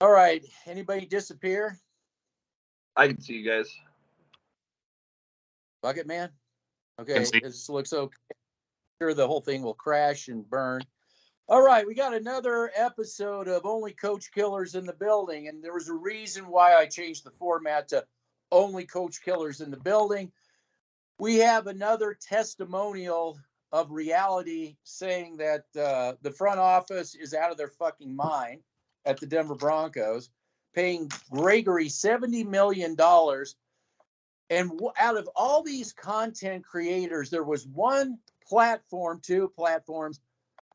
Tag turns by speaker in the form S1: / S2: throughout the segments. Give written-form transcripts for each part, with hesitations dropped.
S1: All right. Anybody disappear?
S2: I can see you guys.
S1: Bucket man? Okay.
S3: Can see.
S1: This looks okay. Sure, the whole thing will crash and burn. All right. We got another episode of Only Coach Killers in the Building. And there was a reason why I changed the format to Only Coach Killers in the Building. We have another testimonial of reality saying that the front office is out of their fucking mind at the Denver Broncos, paying Gregory $70 million. And out of all these content creators, there was one platform, two platforms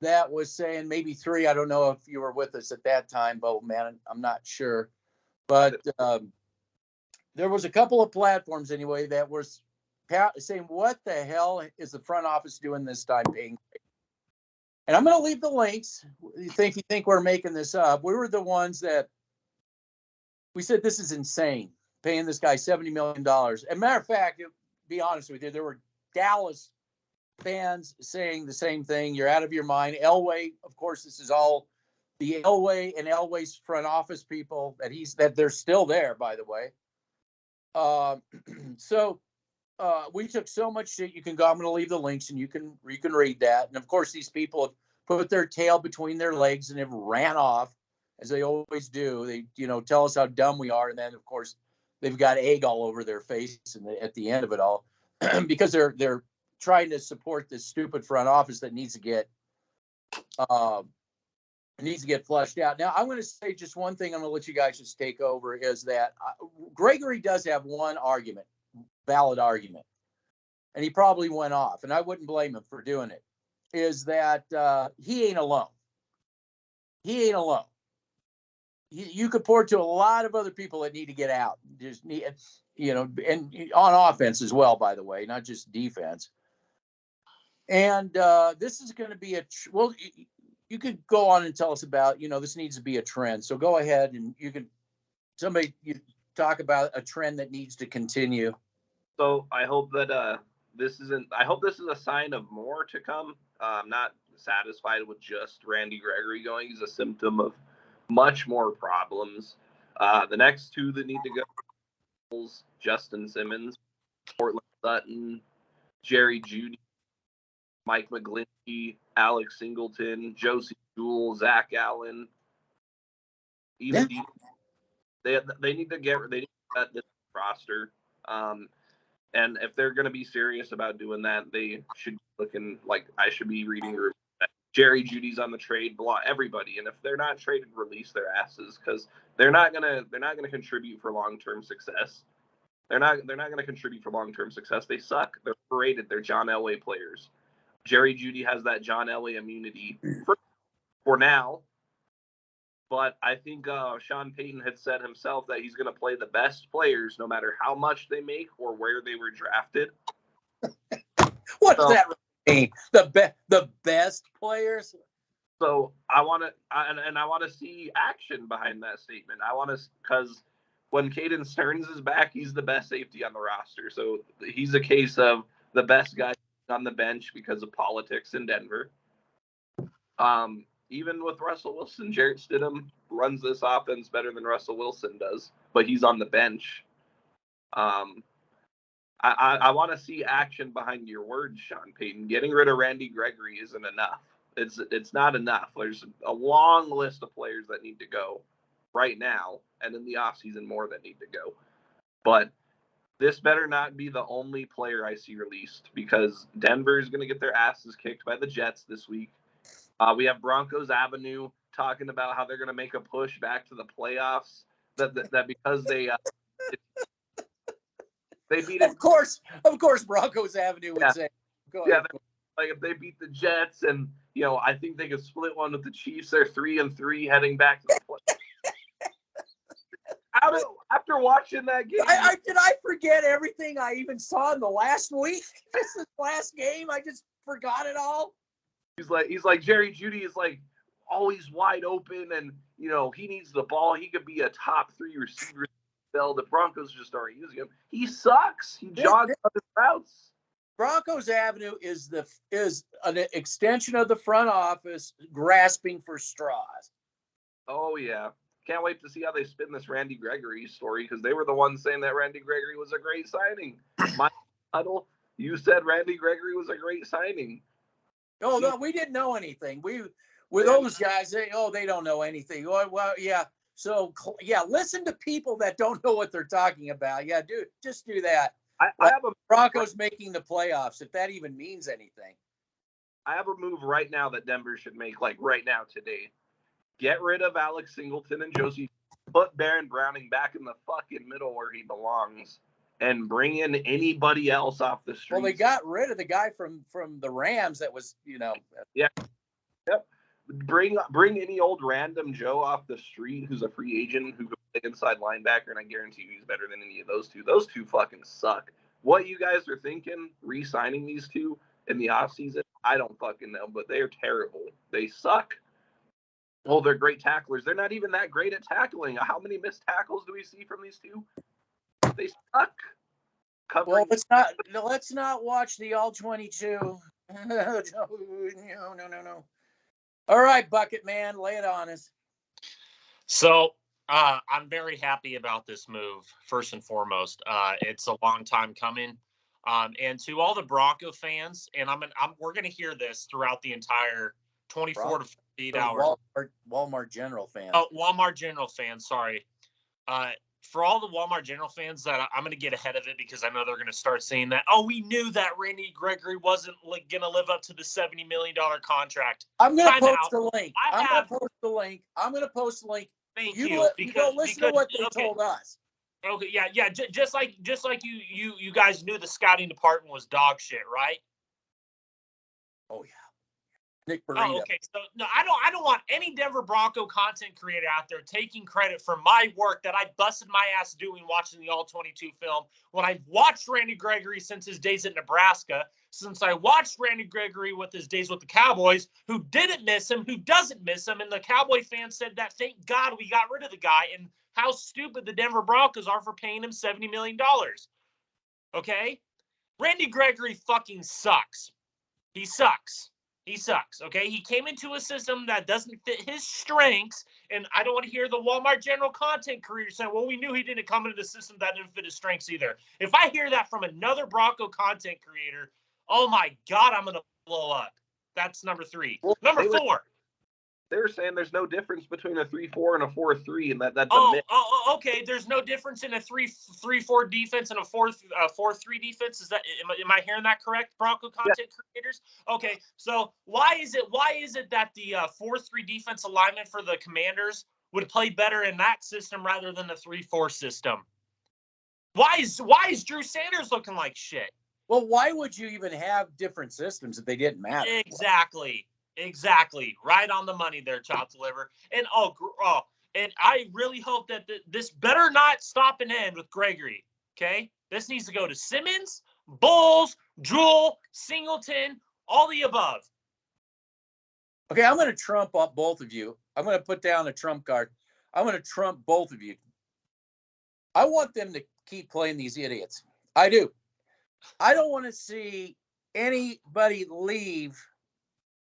S1: that was saying, maybe three. I don't know if you were with us at that time, but man, I'm not sure. But there was a couple of platforms anyway that was saying, what the hell is the front office doing this time paying? And I'm going to leave the links. You think we're making this up? We were the ones that we said this is insane, paying this guy $70 million. As a matter of fact, to be honest with you, there were Dallas fans saying the same thing. You're out of your mind. Elway, of course, this is all the Elway and Elway's front office people that they're still there, by the way. So we took so much shit. You can go. I'm going to leave the links, and you can read that. And of course, these people have put their tail between their legs and have ran off, as they always do. They, tell us how dumb we are, and then of course they've got egg all over their face at the end of it all, because they're trying to support this stupid front office that needs to get flushed out. Now, I'm going to say just one thing. I'm going to let you guys just take over. Is that Gregory does have one valid argument, and he probably went off, and I wouldn't blame him for doing it, is that he ain't alone. He ain't alone. You could point to a lot of other people that need to get out. Just need, and on offense as well, by the way, not just defense. And this is going to be you could go on and tell us about, this needs to be a trend. So go ahead and you talk about a trend that needs to continue.
S2: So I hope that this is a sign of more to come. I'm not satisfied with just Randy Gregory going. He's a symptom of much more problems. The next two that need to go: Justin Simmons, Portland Sutton, Jerry Jeudy, Mike McGlinchey, Alex Singleton, Josie Jewell, Zach Allen. Even they need to get this roster. And if they're going to be serious about doing that, they should be looking like I should be reading rumors that Jerry Jeudy's on the trade block, everybody. And if they're not traded, release their asses, because they're not gonna contribute for long-term success. They're not gonna contribute for long-term success. They suck. They're overrated. They're John Elway players. Jerry Jeudy has that John Elway immunity for now. But I think Sean Payton had said himself that he's going to play the best players no matter how much they make or where they were drafted.
S1: What does that mean? The best players?
S2: So I want to see action behind that statement. Because when Caden Stearns is back, he's the best safety on the roster. So he's a case of the best guy on the bench because of politics in Denver. Even with Russell Wilson, Jarrett Stidham runs this offense better than Russell Wilson does, but he's on the bench. I want to see action behind your words, Sean Payton. Getting rid of Randy Gregory isn't enough. It's not enough. There's a long list of players that need to go right now, and in the offseason more that need to go. But this better not be the only player I see released, because Denver is going to get their asses kicked by the Jets this week. We have Broncos Avenue talking about how they're going to make a push back to the playoffs. That because they beat it.
S1: Of course, Broncos Avenue would say.
S2: Yeah, like if they beat the Jets, and I think they could split one with the Chiefs. They're 3-3 heading back to the playoffs. After watching that game,
S1: did I forget everything I even saw in the last week? This last game, I just forgot it all.
S2: He's like Jerry Jeudy is like always wide open, and he needs the ball. He could be a top 3 receiver. The Broncos just aren't using him. He sucks. He jogs on his routes.
S1: Broncos Avenue is an extension of the front office grasping for straws.
S2: Oh yeah, Can't wait to see how they spin this Randy Gregory story, because they were the ones saying that Randy Gregory was a great signing. My huddle, you said Randy Gregory was a great signing.
S1: Oh, no, we didn't know anything. With those guys, they don't know anything. Well, yeah. So, yeah, listen to people that don't know what they're talking about. Yeah, just do that.
S2: I have a
S1: Broncos making the playoffs, if that even means anything.
S2: I have a move right now that Denver should make, like right now today. Get rid of Alex Singleton and Josie. Put Baron Browning back in the fucking middle where he belongs, and bring in anybody else off the street.
S1: Well, they got rid of the guy from the Rams that was,
S2: Yeah. Yep. Bring any old random Joe off the street who's a free agent who can play inside linebacker, and I guarantee you he's better than any of those two. Those two fucking suck. What you guys are thinking, re-signing these two in the offseason, I don't fucking know, but they're terrible. They suck. Well, they're great tacklers. They're not even that great at tackling. How many missed tackles do we see from these two? They suck.
S1: Well, let's not watch the all 22. No. All right, Bucket Man, lay it on us.
S3: So I'm very happy about this move. First and foremost, it's a long time coming. And to all the Bronco fans, and we're gonna hear this throughout the entire 24 to 48 hours.
S1: Walmart General fans.
S3: Oh, Walmart General fans. Sorry. For all the Walmart General fans, that I'm going to get ahead of it, because I know they're going to start saying that, oh, we knew that Randy Gregory wasn't going to live up to the $70 million contract.
S1: I'm going to post the link. I'm going to post the link.
S3: Thank you.
S1: Because listen to what they told us.
S3: Okay, yeah. Just like you guys knew the scouting department was dog shit, right?
S1: Oh yeah. Nick Burrito.
S3: Oh, okay. So no, I don't want any Denver Bronco content creator out there taking credit for my work that I busted my ass doing watching the All-22 film. When I've watched Randy Gregory since his days at Nebraska, since I watched Randy Gregory with his days with the Cowboys, who didn't miss him, who doesn't miss him, and the Cowboy fans said that thank God we got rid of the guy, and how stupid the Denver Broncos are for paying him $70 million. Okay? Randy Gregory fucking sucks. He sucks. He sucks, okay? He came into a system that doesn't fit his strengths, and I don't want to hear the Walmart General content creator saying, well, we knew he didn't come into the system that didn't fit his strengths either. If I hear that from another Bronco content creator, oh my God, I'm going to blow up. That's number 3.
S2: Well,
S3: number 4.
S2: They're saying there's no difference between a 3-4 and a 4-3, and that's
S3: a
S2: myth.
S3: Okay. There's no difference in a 3-4 defense and a 4-3 defense. Is that am I hearing that correct, Bronco content creators? Okay. So why is it that the 4-3 defense alignment for the Commanders would play better in that system rather than the 3-4 system? Why is Drew Sanders looking like shit?
S1: Well, why would you even have different systems if they didn't matter?
S3: Exactly. Right on the money there, Chop Deliver. And and I really hope that this better not stop and end with Gregory. Okay, this needs to go to Simmons, Bowles, Jewell, Singleton, all the above.
S1: Okay, I'm going to trump up both of you. I'm going to put down a trump card. I'm going to trump both of you. I want them to keep playing these idiots. I do. I don't want to see anybody leave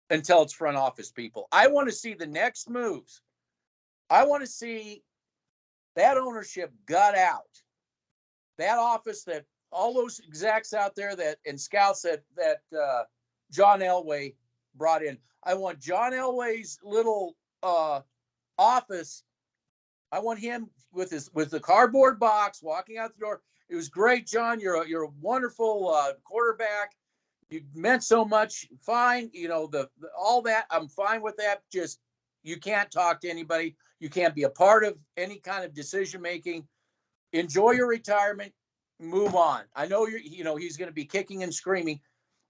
S1: until it's front office people. I want to see the next moves. I want to see that ownership gut out. That office, that all those execs out there and scouts that John Elway brought in. I want John Elway's little office. I want him with the cardboard box walking out the door. It was great, John. You're a wonderful quarterback. You meant so much. Fine, all that. I'm fine with that. Just you can't talk to anybody. You can't be a part of any kind of decision making. Enjoy your retirement. Move on. I know he's going to be kicking and screaming.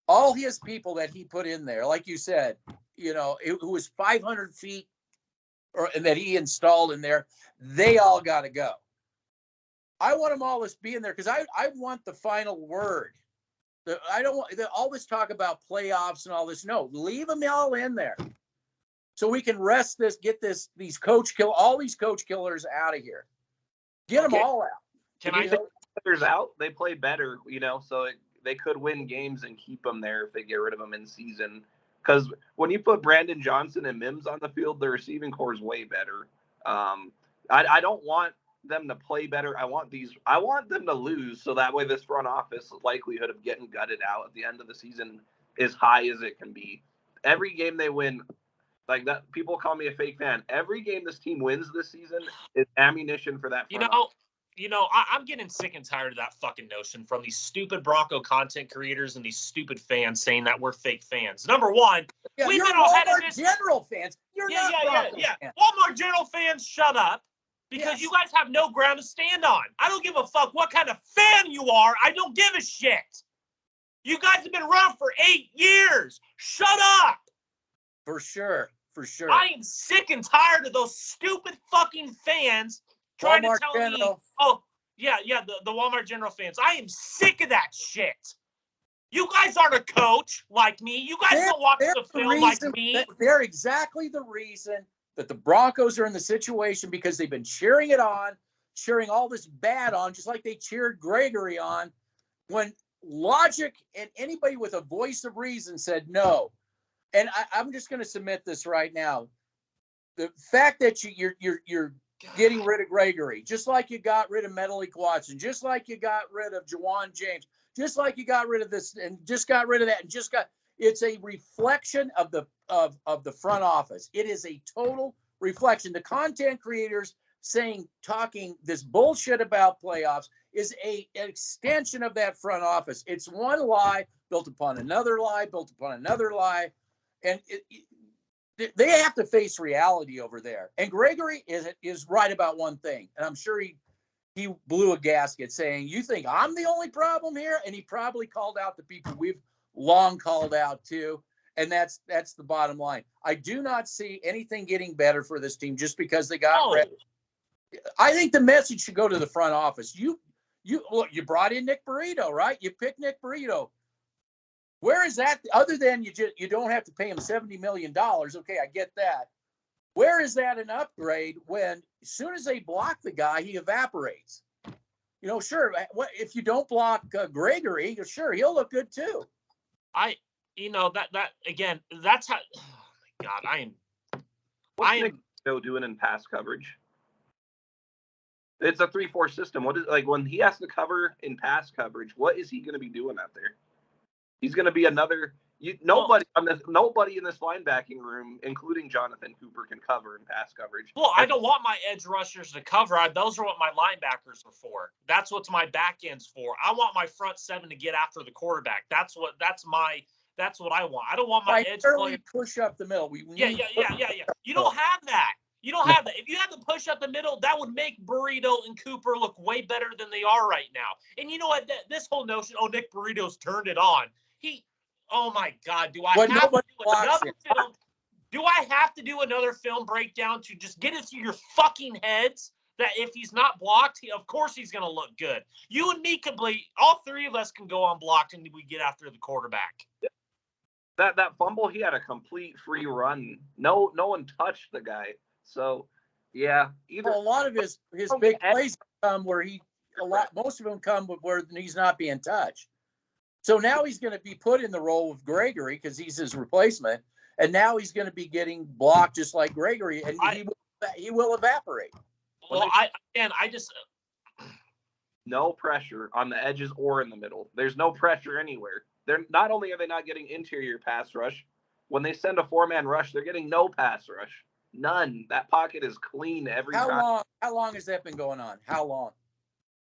S1: All his people that he put in there, like you said, it was 500 feet, and that he installed in there. They all got to go. I want them all to be in there because I want the final word. I don't want all this talk about playoffs and all this. No, leave them all in there so we can get these all these coach killers out of here. Get them all out.
S2: Can I take others out? They play better, so they could win games and keep them there if they get rid of them in season. Because when you put Brandon Johnson and Mims on the field, the receiving core is way better. I don't want them to play better. I want them to lose, so that way this front office likelihood of getting gutted out at the end of the season is high as it can be. Every game they win, like that, people call me a fake fan. Every game this team wins this season is ammunition for that front office.
S3: I'm getting sick and tired of that fucking notion from these stupid Bronco content creators and these stupid fans saying that we're fake fans. Number one, we've
S1: you're
S3: been all head of
S1: Walmart General fans. You're not Bronco fans.
S3: Walmart General fans, shut up. Because you guys have no ground to stand on. I don't give a fuck what kind of fan you are. I don't give a shit. You guys have been around for 8 years. Shut up.
S1: For sure.
S3: I am sick and tired of those stupid fucking fans trying to tell me, the Walmart General fans. I am sick of that shit. You guys aren't a coach like me. You guys don't watch the film like me.
S1: They're exactly the reason that the Broncos are in the situation, because they've been cheering it on, cheering all this bad on, just like they cheered Gregory on, when logic and anybody with a voice of reason said no. And I'm just going to submit this right now. The fact that you're getting rid of Gregory, just like you got rid of Menelik Watson, just like you got rid of Jawan James, just like you got rid of this and just got rid of that, and it's a reflection of the front office. It is a total reflection. The content creators talking this bullshit about playoffs is an extension of that front office. It's one lie built upon another lie, built upon another lie. And they have to face reality over there. And Gregory is right about one thing. And I'm sure he blew a gasket saying, you think I'm the only problem here? And he probably called out the people we've long called out too. And that's the bottom line. I do not see anything getting better for this team just because they got rid. I think the message should go to the front office. You brought in Nick Burrito, right? You picked Nick Burrito. Where is that? Other than you don't have to pay him $70 million. Okay, I get that. Where is that an upgrade when as soon as they block the guy, he evaporates? Sure. What if you don't block Gregory? Sure, he'll look good too.
S3: That again. That's how. Oh my God,
S2: What's Nick Burrito doing in pass coverage? It's a 3-4 system. What is when he has to cover in pass coverage? What is he going to be doing out there? He's going to be another. Nobody in this linebacking room, including Jonathan Cooper, can cover in pass coverage.
S3: Well, I don't want my edge rushers to cover. Those are what my linebackers are for. That's what my back end's for. I want my front seven to get after the quarterback. That's what I want. I don't want my edge player
S1: push up the middle.
S3: Yeah. You don't have that. You don't have that. If you had to push up the middle, that would make Burrito and Cooper look way better than they are right now. And you know what? This whole notion, Nick Burrito's turned it on. Oh my God, do I have to do another film? Do I have to do another film breakdown to just get it to your fucking heads that if he's not blocked, of course he's going to look good. You and me all three of us can go unblocked and we get after the quarterback.
S2: That fumble, he had a complete free run. No one touched the guy. So, yeah.
S1: A lot of his big plays come where most of them come where he's not being touched. So now he's going to be put in the role of Gregory because he's his replacement, and now he's going to be getting blocked just like Gregory, and he will evaporate.
S3: Well, I just
S2: no pressure on the edges or in the middle. There's no pressure anywhere. They're not only are they not getting interior pass rush, when they send a 4-man rush, they're getting no pass rush. None. That pocket is clean every time.
S1: How long has that been going on? How long?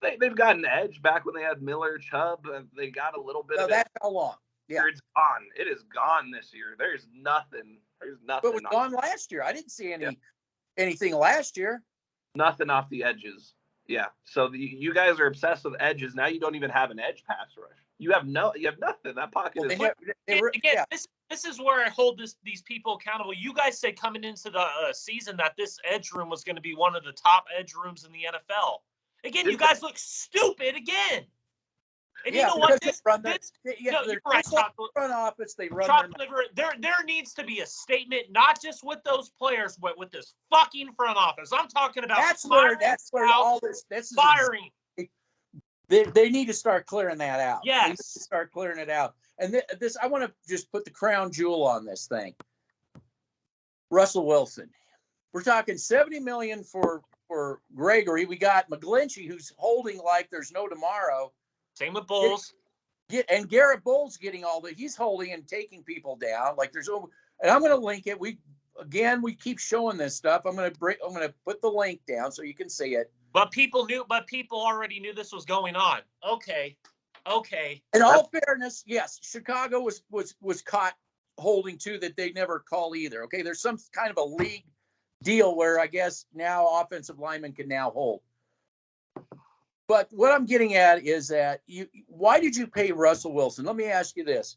S2: They've got an edge back when they had Miller, Chubb. They got a little bit of
S1: that's how long. Yeah.
S2: It's gone. It is gone this year. There's nothing. But
S1: it was gone last year. I didn't see anything last year.
S2: Nothing off the edges. Yeah. So you guys are obsessed with edges. Now you don't even have an edge pass rush. You have nothing. That pocket is.
S3: This is where I hold these people accountable. You guys said coming into the season that this edge room was going to be one of the top edge rooms in the NFL. Again, you guys look stupid again. And you know what? You're right, Chocolate.
S1: Front office, they run
S3: there needs to be a statement, not just with those players, but with this fucking front office. I'm talking about
S1: that's where all this is
S3: firing.
S1: They need to start clearing that out.
S3: Yes.
S1: They need to start clearing it out. And this, I want to just put the crown jewel on this thing. Russell Wilson. We're talking $70 million for for Gregory. We got McGlinchey, who's holding like there's no tomorrow.
S3: Same with Bulls.
S1: And Garrett Bull's getting he's holding and taking people down. Like there's and I'm going to link it. We keep showing this stuff. I'm going to put the link down so you can see it.
S3: But people already knew this was going on. Okay.
S1: In all fairness, yes, Chicago was caught holding too that they never call either. Okay, there's some kind of a league deal where I guess now offensive linemen can now hold. But what I'm getting at is that why did you pay Russell Wilson? Let me ask you this.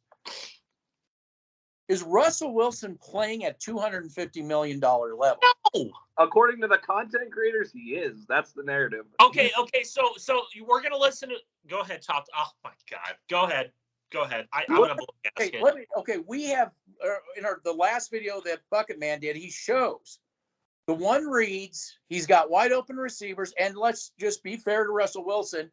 S1: Is Russell Wilson playing at $250 million level?
S3: No.
S2: According to the content creators, he is. That's the narrative.
S3: Okay. So we're going to listen to – go ahead, Top. Oh, my God. Go ahead. I'm going to
S1: we have in the last video that Bucket Man did, he shows the one reads, he's got wide open receivers, and let's just be fair to Russell Wilson.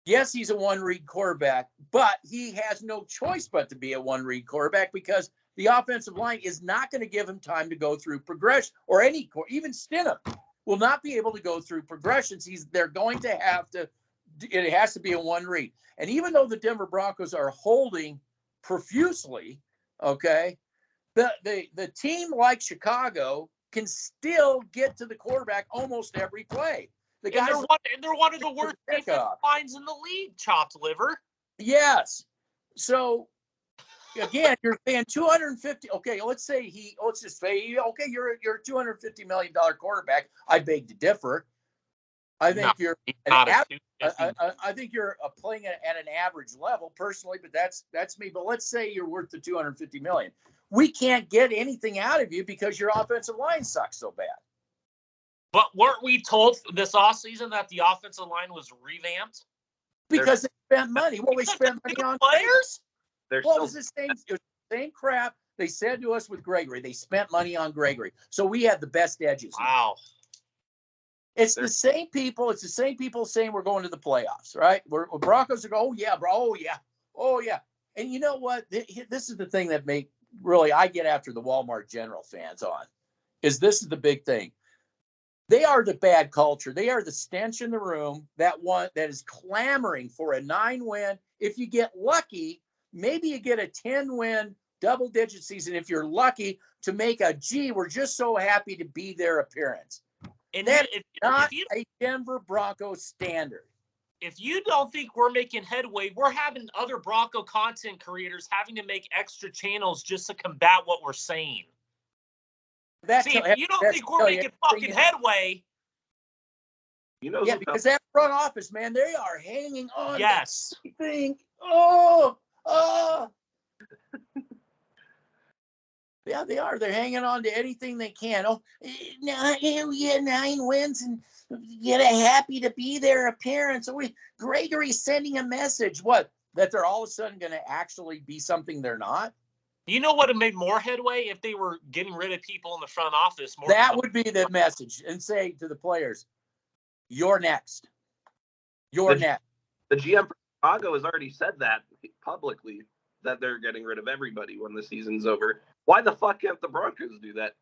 S1: Yes, he's a one-read quarterback, but he has no choice but to be a one-read quarterback because the offensive line is not going to give him time to go through progression, or even Stidham will not be able to go through progressions. They're going to have to. It has to be a one-read. And even though the Denver Broncos are holding profusely, okay, the team like Chicago can still get to the quarterback almost every play.
S3: They're one of the worst defensive lines in the league, chopped liver.
S1: Yes. So again, you're paying $250. Okay, let's just say you're a $250 million quarterback. I beg to differ. I think I think you're playing at an average level personally, but that's me. But let's say you're worth the $250 million. We can't get anything out of you because your offensive line sucks so bad.
S3: But weren't we told this offseason that the offensive line was revamped?
S1: Because they spent money. Well, they spent money on
S3: players.
S1: It was the same crap they said to us with Gregory. They spent money on Gregory, so we had the best edges.
S3: Wow.
S1: It's the same people. It's the same people saying we're going to the playoffs, right? We're Broncos are going, oh yeah, bro, oh yeah. And you know what? This is the thing that I get after the Walmart General fans on. This is the big thing. They are the bad culture. They are the stench in the room that is clamoring for a 9-win. If you get lucky, maybe you get a 10-win double-digit season. If you're lucky to make we're just so happy to be their appearance. And that's not a Denver Broncos standard.
S3: If you don't think we're making headway, we're having other Bronco content creators having to make extra channels just to combat what we're saying. If you don't think we're making fucking headway.
S1: Because that front office, man, they are hanging on.
S3: Yes.
S1: To everything. Oh. Yeah, they are. They're hanging on to anything they can. Oh, now we had 9 wins and get a happy to be their appearance. So Gregory's sending a message. What? That they're all of a sudden going to actually be something they're not?
S3: You know what would make more headway if they were getting rid of people in the front office?
S1: That would be the message. And say to the players, you're next. You're next.
S2: The GM for Chicago has already said that publicly, that they're getting rid of everybody when the season's over. Why the fuck can't the Broncos do that?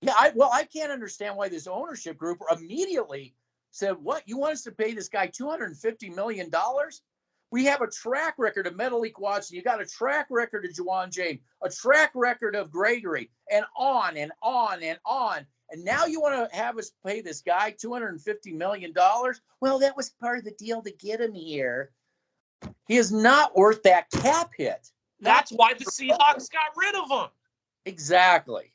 S1: Yeah, I can't understand why this ownership group immediately said, what, you want us to pay this guy $250 million? We have a track record of Metallic Watson. You got a track record of Juwan James, a track record of Gregory, and on and on and on. And now you want to have us pay this guy $250 million? Well, that was part of the deal to get him here. He is not worth that cap hit.
S3: That's why the Seahawks got rid of him.
S1: Exactly.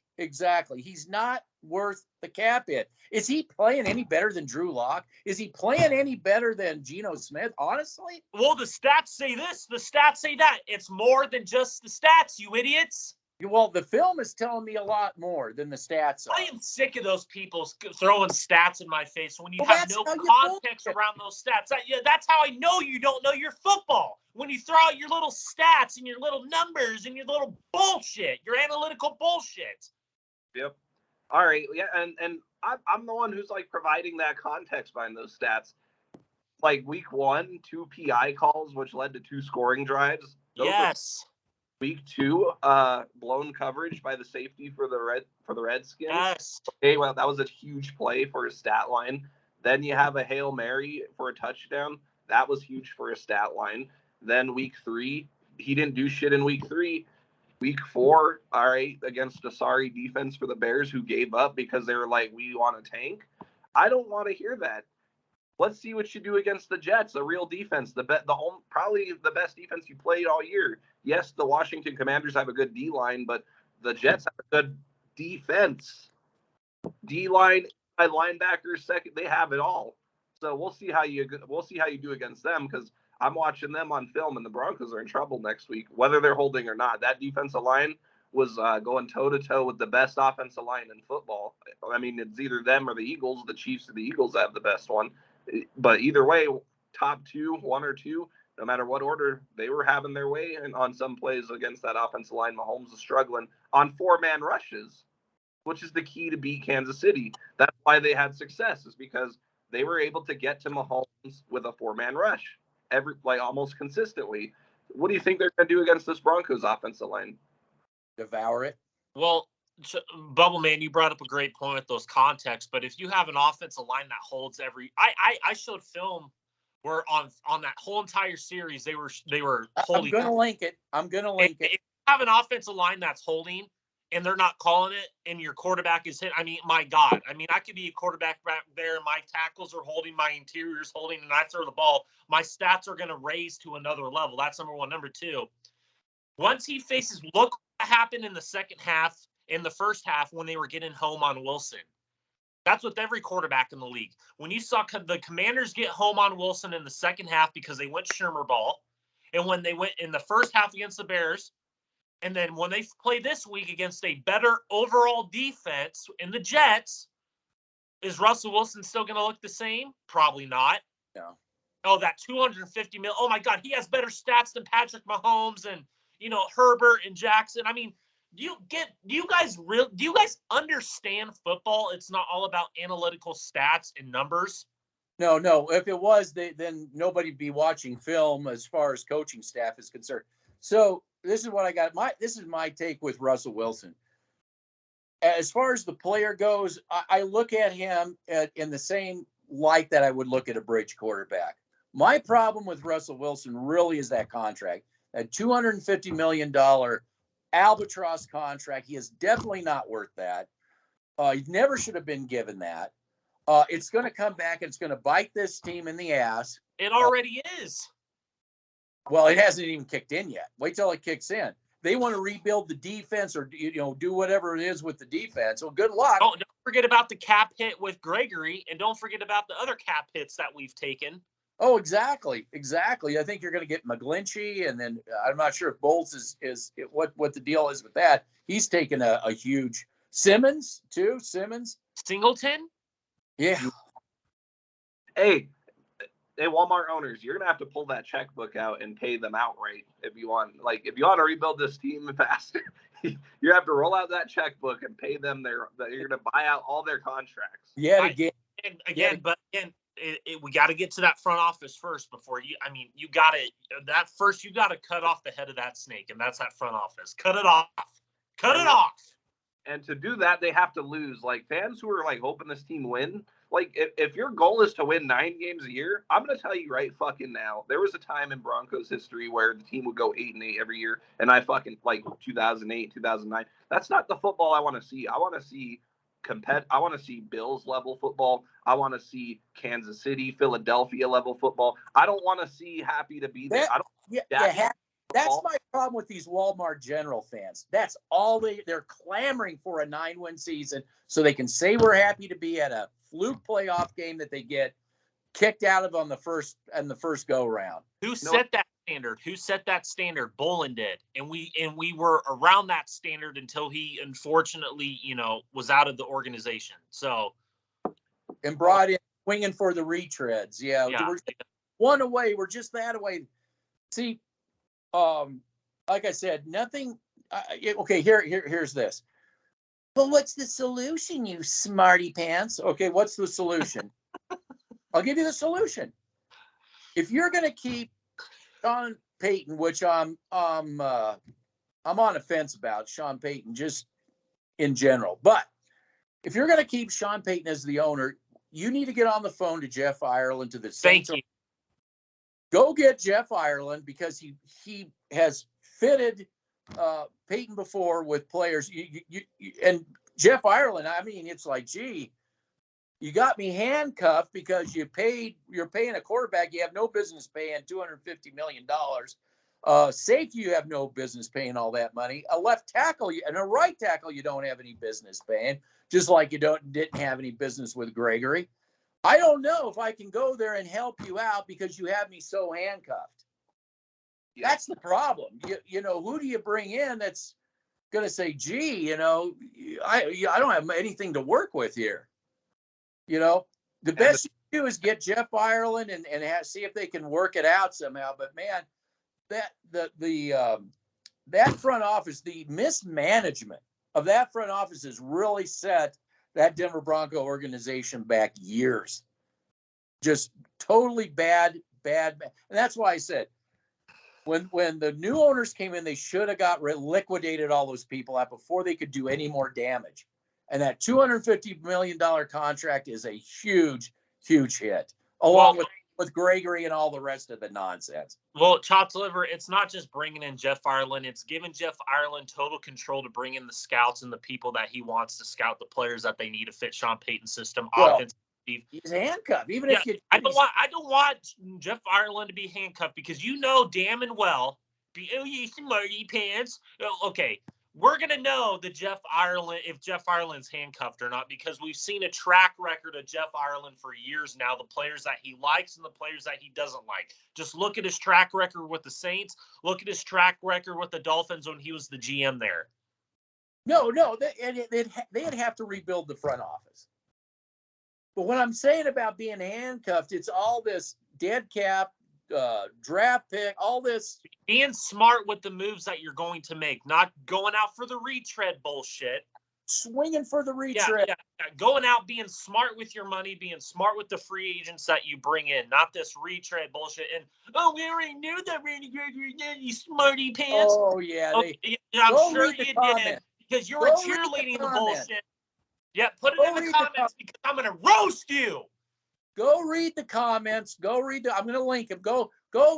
S1: He's not worth the cap hit. Is he playing any better than Drew Lock? Is he playing any better than Geno Smith? Honestly?
S3: Well, the stats say this. The stats say that. It's more than just the stats, you idiots.
S1: Well, the film is telling me a lot more than the stats are.
S3: I am sick of those people throwing stats in my face when you have no context around those stats. That's how I know you don't know your football. When you throw out your little stats and your little numbers and your little bullshit, your analytical bullshit.
S2: Yep. All right. Yeah, and I'm the one who's like providing that context behind those stats. Like week 1, 2 PI calls, which led to 2 scoring drives.
S3: Yes.
S2: Week 2, blown coverage by the safety for the Redskins.
S3: Yes.
S2: Okay, well, that was a huge play for his stat line. Then you have a Hail Mary for a touchdown. That was huge for his stat line. Then week 3, he didn't do shit in week 3. Week 4, all right, against a sorry defense for the Bears who gave up because they were like, we want to tank. I don't want to hear that. Let's see what you do against the Jets, a real defense, probably the best defense you played all year. Yes, the Washington Commanders have a good D-line, but the Jets have a good defense. D-line, linebackers, second, they have it all. So we'll see how you do against them, because I'm watching them on film, and the Broncos are in trouble next week, whether they're holding or not. That defensive line was going toe-to-toe with the best offensive line in football. I mean, it's either them or the Eagles. The Chiefs or the Eagles have the best one. But either way, top 2, 1 or 2, no matter what order, they were having their way. And on some plays against that offensive line, Mahomes was struggling on 4-man rushes, which is the key to beat Kansas City. That's why they had success, is because they were able to get to Mahomes with a 4-man rush almost consistently. What do you think they're going to do against this Broncos offensive line?
S1: Devour it.
S3: Well, Bubble Man, you brought up a great point with those contexts, but if you have an offensive line that holds I showed film where on that whole entire series they were holding.
S1: I'm gonna link it.
S3: If you have an offensive line that's holding and they're not calling it, and your quarterback is hit, I mean, my God, I could be a quarterback back there, and my tackles are holding, my interior's holding, and I throw the ball, my stats are going to raise to another level. That's number one. Number 2, once he faces, look what happened in the second half. In the first half, when they were getting home on Wilson. That's with every quarterback in the league. When you saw the Commanders get home on Wilson in the second half because they went Shermer ball, and when they went in the first half against the Bears, and then when they play this week against a better overall defense in the Jets, is Russell Wilson still going to look the same? Probably not.
S1: No.
S3: Oh, that $250 million. Oh, my God, he has better stats than Patrick Mahomes and, Herbert and Jackson. I mean, do you guys understand football? It's not all about analytical stats and numbers.
S1: No. If it was, then nobody'd be watching film as far as coaching staff is concerned. So this is what I got. This is my take with Russell Wilson. As far as the player goes, I look at him in the same light that I would look at a bridge quarterback. My problem with Russell Wilson really is that contract, that $250 million albatross contract. He is definitely not worth that. He never should have been given that. It's going to come back and it's going to bite this team in the ass.
S3: It already is.
S1: Well, it hasn't even kicked in yet. Wait till it kicks in. They want to rebuild the defense or do whatever it is with the defense. Well, good luck.
S3: Don't forget about the cap hit with Gregory, and don't forget about the other cap hits that we've taken.
S1: Oh, exactly. I think you're going to get McGlinchey, and then I'm not sure if Bolts is what the deal is with that. He's taken a huge Simmons too.
S3: Singleton.
S1: Yeah.
S2: Hey, Walmart owners, you're gonna have to pull that checkbook out and pay them outright if you want. Like, if you want to rebuild this team faster, you have to roll out that checkbook and pay them you're gonna buy out all their contracts.
S1: Yeah.
S3: We got to get to that front office first before you got to cut off the head of that snake, and that's that front office. Cut it off.
S2: And to do that, they have to lose. Like, fans who are like hoping this team win, like if your goal is to win 9 games a year, I'm going to tell you right fucking now, there was a time in Broncos history where the team would go 8-8 every year. And I fucking like 2008, 2009. That's not the football I want to see. I want to see I want to see Bills level football. I want to see Kansas City, Philadelphia level football. I don't want to see happy to be there.
S1: That's my problem with these Walmart General fans. That's all they're clamoring for, a 9-win season so they can say we're happy to be at a fluke playoff game that they get kicked out of on the first go round.
S3: Who set that standard? Who set that standard? Bolin did. And we were around that standard until he unfortunately, was out of the organization. So
S1: and brought in swinging for the retreads. Yeah. We're one away. We're just that away. See, like I said, nothing. Okay, here's this. Well, what's the solution, you smarty pants? Okay, what's the solution? I'll give you the solution. If you're going to keep Sean Payton, which I'm I'm on the fence about Sean Payton just in general. But if you're going to keep Sean Payton as the owner, you need to get on the phone to Jeff Ireland, to the Saints.
S3: Thank you.
S1: Go get Jeff Ireland, because he has fitted Peyton before with players. And Jeff Ireland, I mean, it's like, gee, you got me handcuffed because you're paying a quarterback you have no business paying $250 million. Safety, you have no business paying all that money. A left tackle and a right tackle, you don't have any business paying, just like you didn't have any business with Gregory. I don't know if I can go there and help you out because you have me so handcuffed. That's the problem. You know, who do you bring in that's going to say, gee, I don't have anything to work with here. The best you can do is get Jeff Ireland and see if they can work it out somehow. But man, that front office, the mismanagement of that front office has really set that Denver Bronco organization back years. Just totally bad. And that's why I said, when the new owners came in, they should have got liquidated all those people out before they could do any more damage. And that $250 million contract is a huge, huge hit, along with Gregory and all the rest of the nonsense.
S3: Well, Chopped Liver, it's not just bringing in Jeff Ireland. It's giving Jeff Ireland total control to bring in the scouts and the people that he wants to scout, the players that they need to fit Sean Payton's system. Offense.
S1: He's handcuffed.
S3: I don't want Jeff Ireland to be handcuffed, because damn and well, you smarty pants. Okay, we're gonna know that if Jeff Ireland's handcuffed or not, because we've seen a track record of Jeff Ireland for years now. The players that he likes and the players that he doesn't like. Just look at his track record with the Saints. Look at his track record with the Dolphins when he was the GM there.
S1: No, they'd have to rebuild the front office. But what I'm saying about being handcuffed, it's all this dead cap, draft pick, all this.
S3: Being smart with the moves that you're going to make, not going out for the retread bullshit.
S1: Swinging for the retread.
S3: Yeah. Going out, being smart with your money, being smart with the free agents that you bring in, not this retread bullshit. And, we already knew that Randy Gregory did, you smarty pants.
S1: Oh, yeah.
S3: I'm sure you did, because you were cheerleading the bullshit. Yeah, put it in the comments, because I'm going to roast you.
S1: Go read the comments. I'm going to link them. Go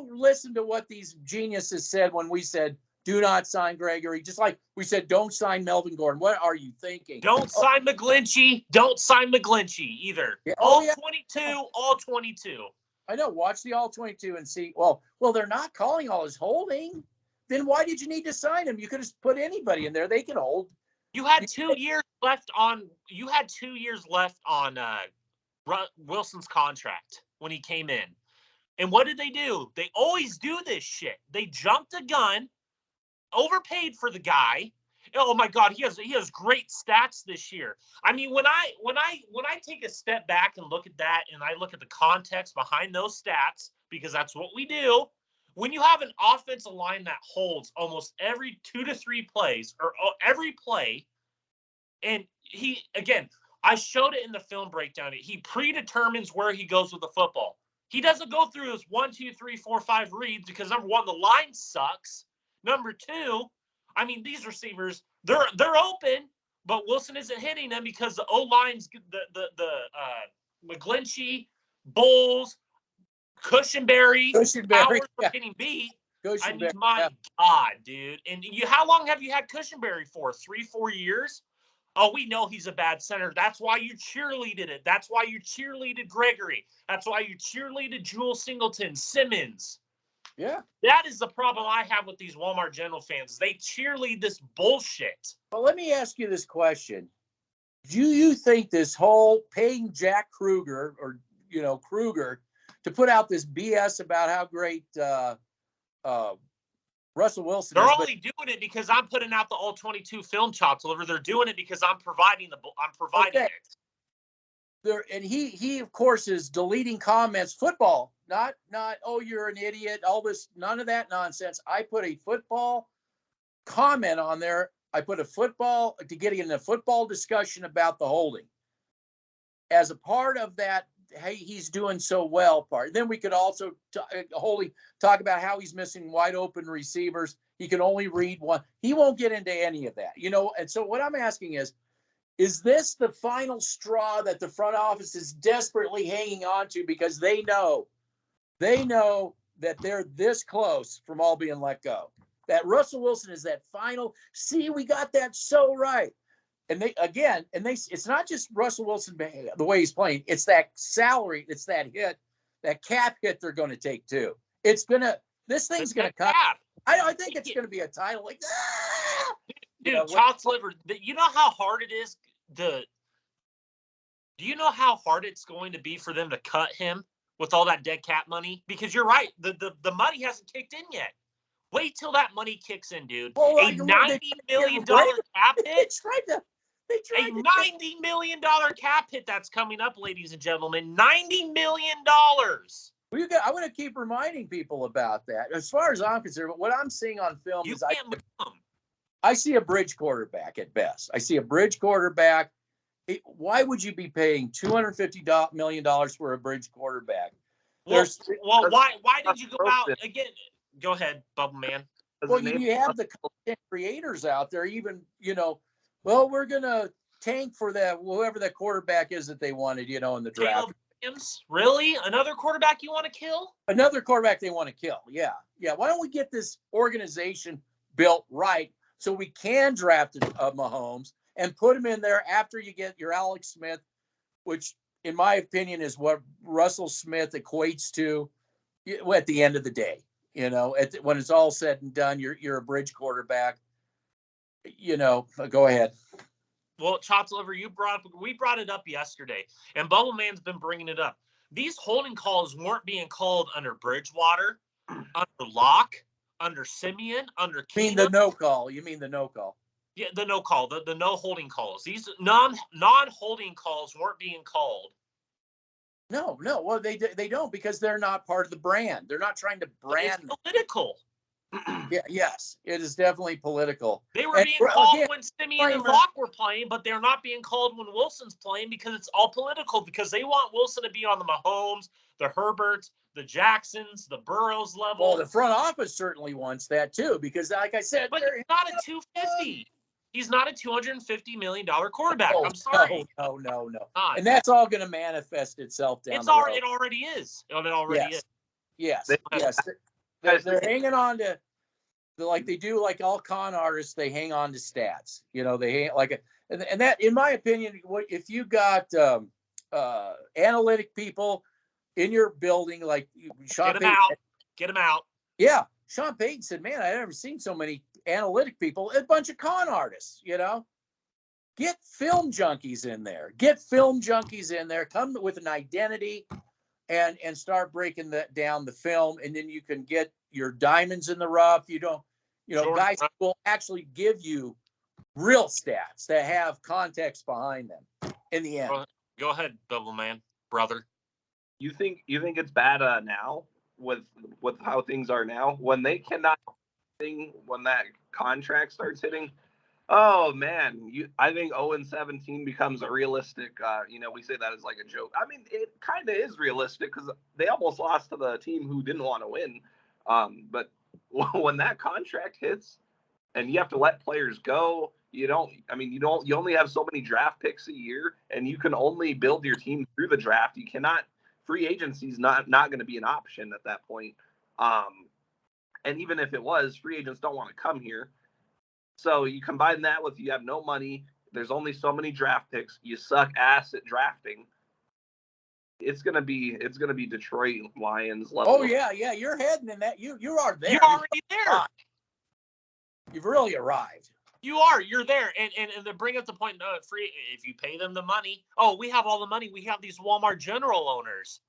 S1: listen to what these geniuses said when we said, do not sign Gregory. Just like we said, don't sign Melvin Gordon. What are you thinking?
S3: Don't sign McGlinchey. Don't sign McGlinchey either. Yeah. All 22.
S1: I know. Watch the all 22 and see. Well, they're not calling all his holding. Then why did you need to sign him? You could have put anybody in there. They can hold.
S3: You had 2 years left on. Wilson's contract when he came in. And what did they do? They always do this shit. They jumped the gun, overpaid for the guy. Oh my God, he has great stats this year. I mean, when I take a step back and look at that, and I look at the context behind those stats, because that's what we do. When you have an offensive line that holds almost every 2 to 3 plays, or every play, and I showed it in the film breakdown. He predetermines where he goes with the football. He doesn't go through his 1, 2, 3, 4, 5 reads, because number one, the line sucks. Number two, I mean, these receivers, they're open, but Wilson isn't hitting them because the O-line's the McGlinchey, Bowles, Cushenberry, Powers are getting beat. I mean, my God, dude. And how long have you had Cushenberry for? 3-4 years? Oh, we know he's a bad center. That's why you cheerleaded it. That's why you cheerleaded Gregory. That's why you cheerleaded Jewel Singleton, Simmons.
S1: Yeah.
S3: That is the problem I have with these Walmart General fans. They cheerlead this bullshit.
S1: Well, let me ask you this question. Do you think this whole paying Jack Kruger to put out this BS about how great Russell Wilson
S3: is? They're only doing it because I'm putting out the all 22 film, Chopped Liver. They're doing it because I'm providing it.
S1: And he of course is deleting comments. Football, not you're an idiot, all this, none of that nonsense. I put a football comment on there. I put a football to get in a football discussion about the holding as a part of that. Hey, he's doing so well part. Then we could also talk about how he's missing wide open receivers. He can only read one. He won't get into any of that, And so what I'm asking is this the final straw that the front office is desperately hanging on to because they know that they're this close from all being let go? That Russell Wilson is that final. See, we got that so right. And it's not just Russell Wilson the way he's playing. It's that salary. It's that hit, that cap hit they're going to take too. This thing's going to cut. I think it's going to be a title like that.
S3: Dude, chopped liver. You know how hard it is do you know how hard it's going to be for them to cut him with all that dead cap money? Because you're right, the money hasn't kicked in yet. Wait till that money kicks in, dude.
S1: Well,
S3: a $90 million cap hit. A $90 million cap hit that's coming up, ladies and gentlemen. $90 million.
S1: I want to keep reminding people about that. As far as I'm concerned, what I'm seeing on film is I see a bridge quarterback at best. I see a bridge quarterback. Why would you be paying $250 million for a bridge quarterback?
S3: Why did you go out again? Go ahead, Bubble Man.
S1: Well, you have the content creators out there, well, we're going to tank for that, whoever that quarterback is that they wanted, in the draft.
S3: Really? Another quarterback you want to kill?
S1: Another quarterback they want to kill. Yeah. Yeah. Why don't we get this organization built right so we can draft Mahomes and put him in there after you get your Alex Smith, which in my opinion is what Russell Smith equates to at the end of the day. When it's all said and done, you're a bridge quarterback. Go ahead.
S3: Well, Chops Liver, we brought it up yesterday, and Bubble Man's been bringing it up. These holding calls weren't being called under Bridgewater, under Locke, under Simeon, under Keenum.
S1: You mean the no call?
S3: Yeah, the no call, the no holding calls. These non-holding calls weren't being called.
S1: No. Well, they don't because they're not part of the brand. They're not trying to brand.
S3: It's political.
S1: Yeah, yes, it is definitely political.
S3: They were being called when Simeon and Locke were playing, but they're not being called when Wilson's playing because it's all political, because they want Wilson to be on the Mahomes, the Herberts, the Jacksons, the Burrows level.
S1: Well, the front office certainly wants that too, because like I said,
S3: but he's not a 250. He's not a $250 million quarterback. I'm sorry.
S1: No. And that's all going to manifest itself down the road.
S3: It already is. It already is.
S1: Yes. They're hanging on to, like they do, like all con artists, they hang on to stats. They hang and that, in my opinion, if you got analytic people in your building, like Sean Payton,
S3: get them out.
S1: Yeah, Sean Payton said, "Man, I've never seen so many analytic people. A bunch of con artists, Get film junkies in there. Come with an identity." And start breaking down the film, and then you can get your diamonds in the rough. Guys will actually give you real stats that have context behind them in the end.
S3: Go ahead, Double Man, brother.
S2: You think it's bad now with how things are now when they cannot thing when that contract starts hitting? Oh man, I think 0-17 becomes a realistic. We say that as like a joke. I mean, it kind of is realistic because they almost lost to the team who didn't want to win. But when that contract hits, and you have to let players go, you only have so many draft picks a year, and you can only build your team through the draft. You cannot. Free agency is not going to be an option at that point. And even if it was, free agents don't want to come here. So you combine that with you have no money. There's only so many draft picks. You suck ass at drafting. It's gonna be Detroit Lions level.
S1: Oh yeah. You're heading in that. You are there.
S3: You're already there.
S1: You've really arrived.
S3: You are. You're there. And to bring up the point, free if you pay them the money. Oh, we have all the money. We have these Walmart General owners.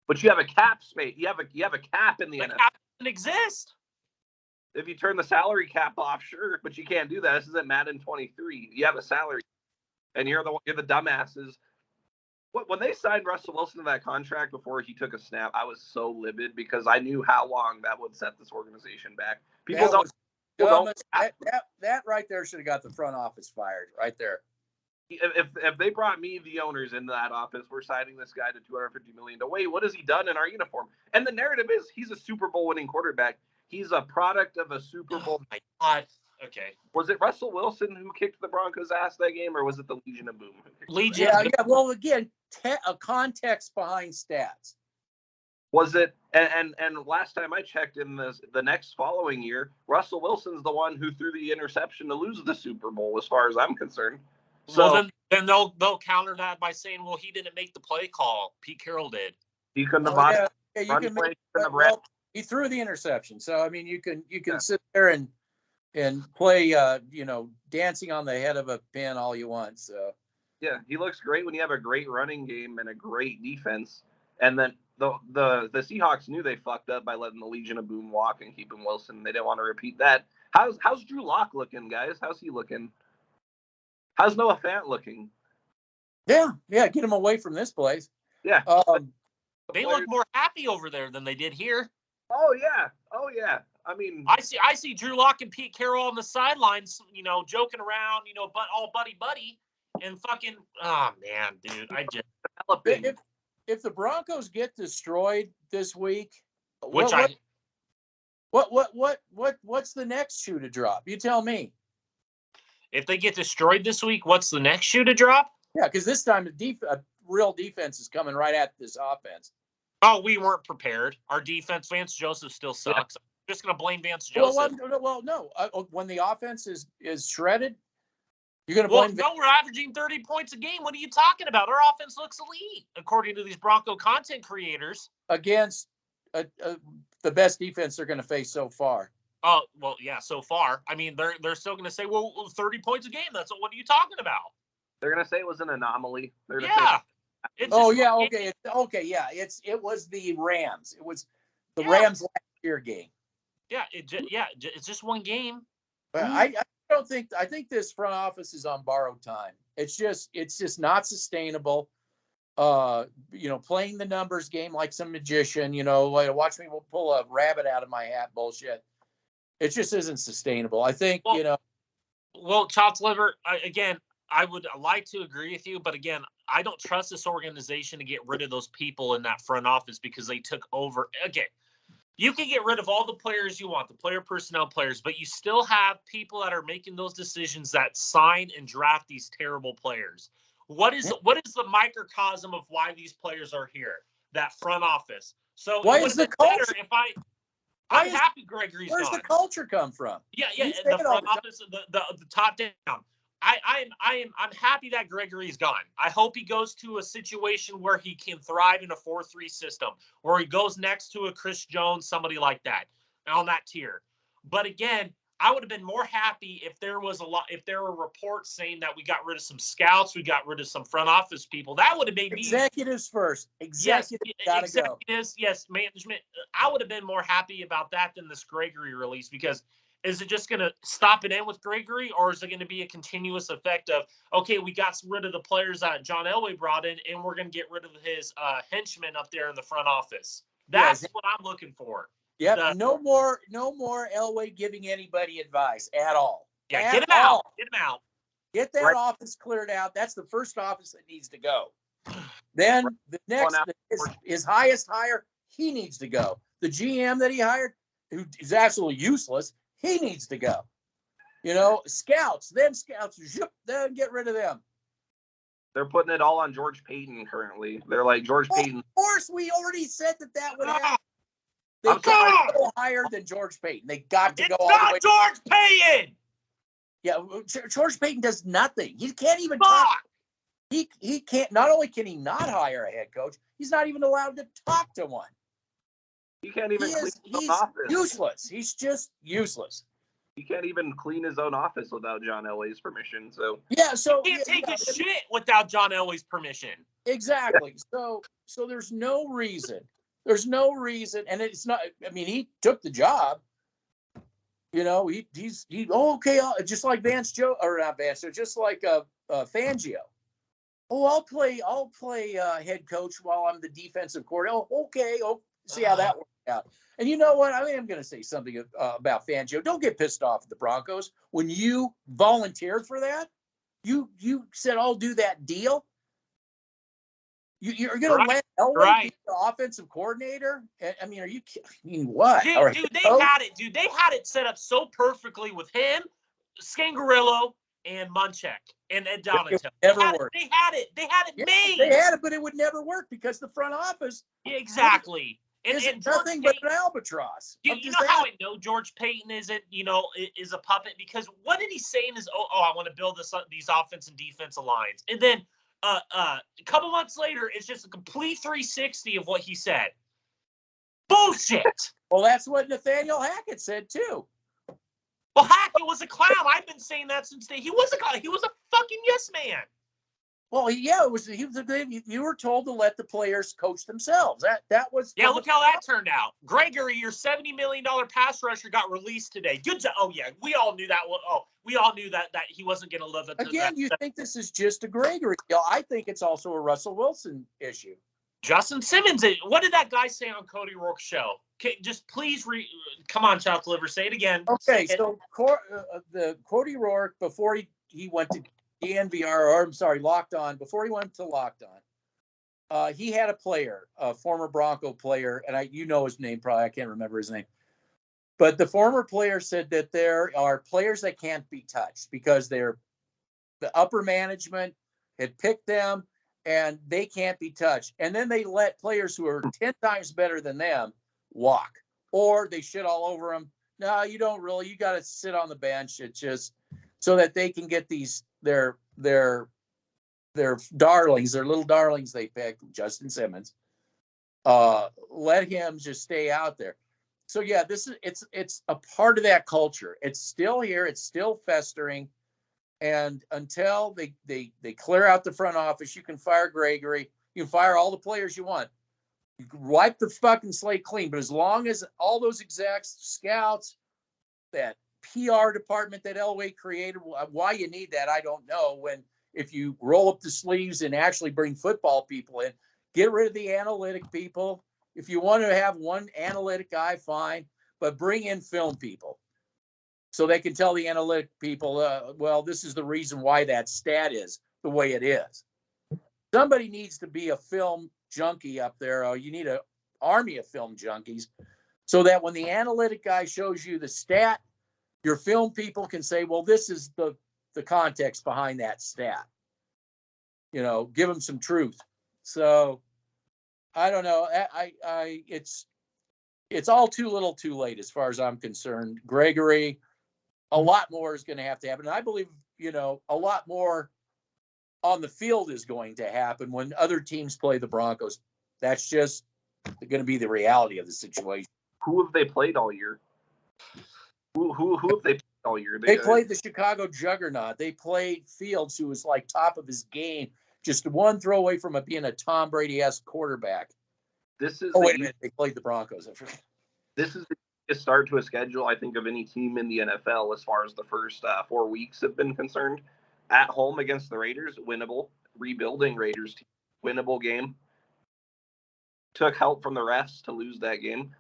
S2: But you have a cap space. You have a cap in the NFL.
S3: Cap doesn't exist.
S2: If you turn the salary cap off, sure, but you can't do that. This isn't Madden 23. You have a salary, and you're the dumbasses. When they signed Russell Wilson to that contract before he took a snap, I was so livid because I knew how long that would set this organization back.
S1: That right there should have got the front office fired right there.
S2: If they brought me, the owners, into that office, we're signing this guy to $250 million. Wait, what has he done in our uniform? And the narrative is he's a Super Bowl winning quarterback. He's a product of a Super Bowl.
S3: Oh my God. Okay.
S2: Was it Russell Wilson who kicked the Broncos' ass that game, or was it the Legion of Boom?
S3: Legion.
S1: Yeah. Well, again, a context behind stats.
S2: Was it? And last time I checked, in the next following year, Russell Wilson's the one who threw the interception to lose the Super Bowl, as far as I'm concerned. So
S3: well, then they'll counter that by saying, well, he didn't make the play call. Pete Carroll did.
S2: he couldn't have
S1: you can make. Well, he threw the interception, so I mean, you can sit there and play, dancing on the head of a pin all you want. So
S2: yeah, he looks great when you have a great running game and a great defense. And then the Seahawks knew they fucked up by letting the Legion of Boom walk and keeping Wilson. They didn't want to repeat that. How's Drew Lock looking, guys? How's he looking? How's Noah Fant looking?
S1: Yeah, get him away from this place.
S2: Yeah.
S3: They look more happy over there than they did here.
S2: Oh yeah. I mean,
S3: I see Drew Lock and Pete Carroll on the sidelines, joking around, but all buddy, and fucking, oh man, dude, I just
S2: developing.
S1: If the Broncos get destroyed this week,
S3: what's
S1: the next shoe to drop? You tell me.
S3: If they get destroyed this week, what's the next shoe to drop?
S1: Yeah, because this time a real defense is coming right at this offense.
S3: Oh, we weren't prepared. Our defense, Vance Joseph still sucks. I'm just going to blame Vance Joseph.
S1: Well, no. When the offense is shredded, you're going to blame.
S3: No, we're averaging 30 points a game. What are you talking about? Our offense looks elite, according to these Bronco content creators.
S1: Against the best defense they're going to face so far.
S3: Oh, well, yeah, so far. I mean, they're still going to say, well, 30 points a game. What are you talking about?
S2: They're going to say it was an anomaly.
S3: Yeah.
S1: It was the Rams. It was the Rams last year game.
S3: Yeah, it's just one game.
S1: But I think this front office is on borrowed time. It's just not sustainable. Playing the numbers game like some magician, watch me pull a rabbit out of my hat bullshit. It just isn't sustainable. I think,
S3: Well, Chop's Liver, I would like to agree with you, but again, I don't trust this organization to get rid of those people in that front office because they took over. Okay, you can get rid of all the players you want, the player personnel players, but you still have people that are making those decisions that sign and draft these terrible players. What is the microcosm of why these players are here? That front office. So
S1: why is the culture?
S3: If I'm happy Gregory's
S1: where's
S3: gone.
S1: the culture come from?
S3: Yeah, the front office, the top down. I'm happy that Gregory's gone. I hope he goes to a situation where he can thrive in a 4-3 system, where he goes next to a Chris Jones, somebody like that, on that tier. But again, I would have been more happy if there were reports saying that we got rid of some scouts, we got rid of some front office people. That would have made me
S1: executives first. Executives,
S3: yes, management. I would have been more happy about that than this Gregory release, because is it just going to stop and end with Gregory, or is it going to be a continuous effect of, okay, we got rid of the players that John Elway brought in, and we're going to get rid of his henchmen up there in the front office? That's what I'm looking for.
S1: Yep. No more Elway giving anybody advice at all.
S3: Yeah, get him out.
S1: Get that office cleared out. That's the first office that needs to go. Then the next, his highest hire, he needs to go. The GM that he hired, who is absolutely useless, he needs to go. Scouts, then get rid of them.
S2: They're putting it all on George Payton currently. They're like, George Payton.
S1: Of course, we already said that would happen. They got to go higher than George Payton. They got to go all the way.
S3: It's not George Payton!
S1: Yeah, George Payton does nothing. He can't even talk. He can't. Not only can he not hire a head coach, he's not even allowed to talk to one.
S2: He can't even clean his own
S1: he's
S2: office.
S1: Useless. He's just useless.
S2: He can't even clean his own office without John Elway's permission. So
S3: he can't take a shit without John Elway's permission.
S1: Exactly. So there's no reason. There's no reason, and it's not. I mean, he took the job. He's okay. Just like just like Fangio. I'll play head coach while I'm the defensive coordinator. Okay. See how that works out. And you know what? I am going to say something about Fangio. Don't get pissed off at the Broncos. When you volunteered for that, you said, I'll do that deal. You're going to let Elway be the offensive coordinator? I mean, what?
S3: Dude, they had it. Dude, they had it set up so perfectly with him, Scangarillo, and Munchak, and Ed Donato.
S1: Never worked.
S3: They had it made.
S1: They had it, but it would never work because the front office.
S3: Exactly.
S1: And nothing but an albatross.
S3: You know how I know George Payton is a puppet? Because what did he say in his, I want to build these offense and defensive lines. And then a couple months later, it's just a complete 360 of what he said. Bullshit.
S1: Well, that's what Nathaniel Hackett said, too.
S3: Well, Hackett was a clown. I've been saying that since day. He was a clown. He was a fucking yes man.
S1: Well, yeah, you were told to let the players coach themselves. That was.
S3: Yeah, look how that turned out. Gregory, your $70 million pass rusher, got released today. Good job. Oh yeah, we all knew that. We all knew that he wasn't going to live up to
S1: again. You think this is just a Gregory deal? I think it's also a Russell Wilson issue.
S3: Justin Simmons. What did that guy say on Cody Rourke's show? Okay, just please come on, Chopped Liver. Say it again.
S1: Okay, so the Cody Rourke, before he went to Locked On, before he went to Locked On, he had a player, a former Bronco player, and you know his name probably, I can't remember his name. But the former player said that there are players that can't be touched because the upper management had picked them and they can't be touched. And then they let players who are 10 times better than them walk, or they shit all over them. No, you don't really. You got to sit on the bench. It's just so that they can get their darlings, their little darlings they picked, Justin Simmons. Let him just stay out there. So yeah, it's a part of that culture. It's still here. It's still festering. And until they clear out the front office, you can fire Gregory. You can fire all the players you want. You can wipe the fucking slate clean. But as long as all those execs, scouts, that PR department that Elway created, why you need that, I don't know. If you roll up the sleeves and actually bring football people in, get rid of the analytic people. If you want to have one analytic guy, fine, but bring in film people so they can tell the analytic people, well, this is the reason why that stat is the way it is. Somebody needs to be a film junkie up there. You need an army of film junkies so that when the analytic guy shows you the stat, your film people can say, well, this is the context behind that stat. Give them some truth. So I don't know. It's all too little too late as far as I'm concerned. Gregory, a lot more is going to have to happen. And I believe, a lot more on the field is going to happen when other teams play the Broncos. That's just going to be the reality of the situation.
S2: Who have they played all year? Who have they played all year?
S1: They played the Chicago Juggernaut. They played Fields, who was like top of his game, just one throw away from being a Tom Brady-esque quarterback.
S2: Wait
S1: a minute. They played the Broncos.
S2: This is the start to a schedule, I think, of any team in the NFL as far as the first 4 weeks have been concerned. At home against the Raiders, winnable. Rebuilding Raiders team, winnable game. Took help from the refs to lose that game.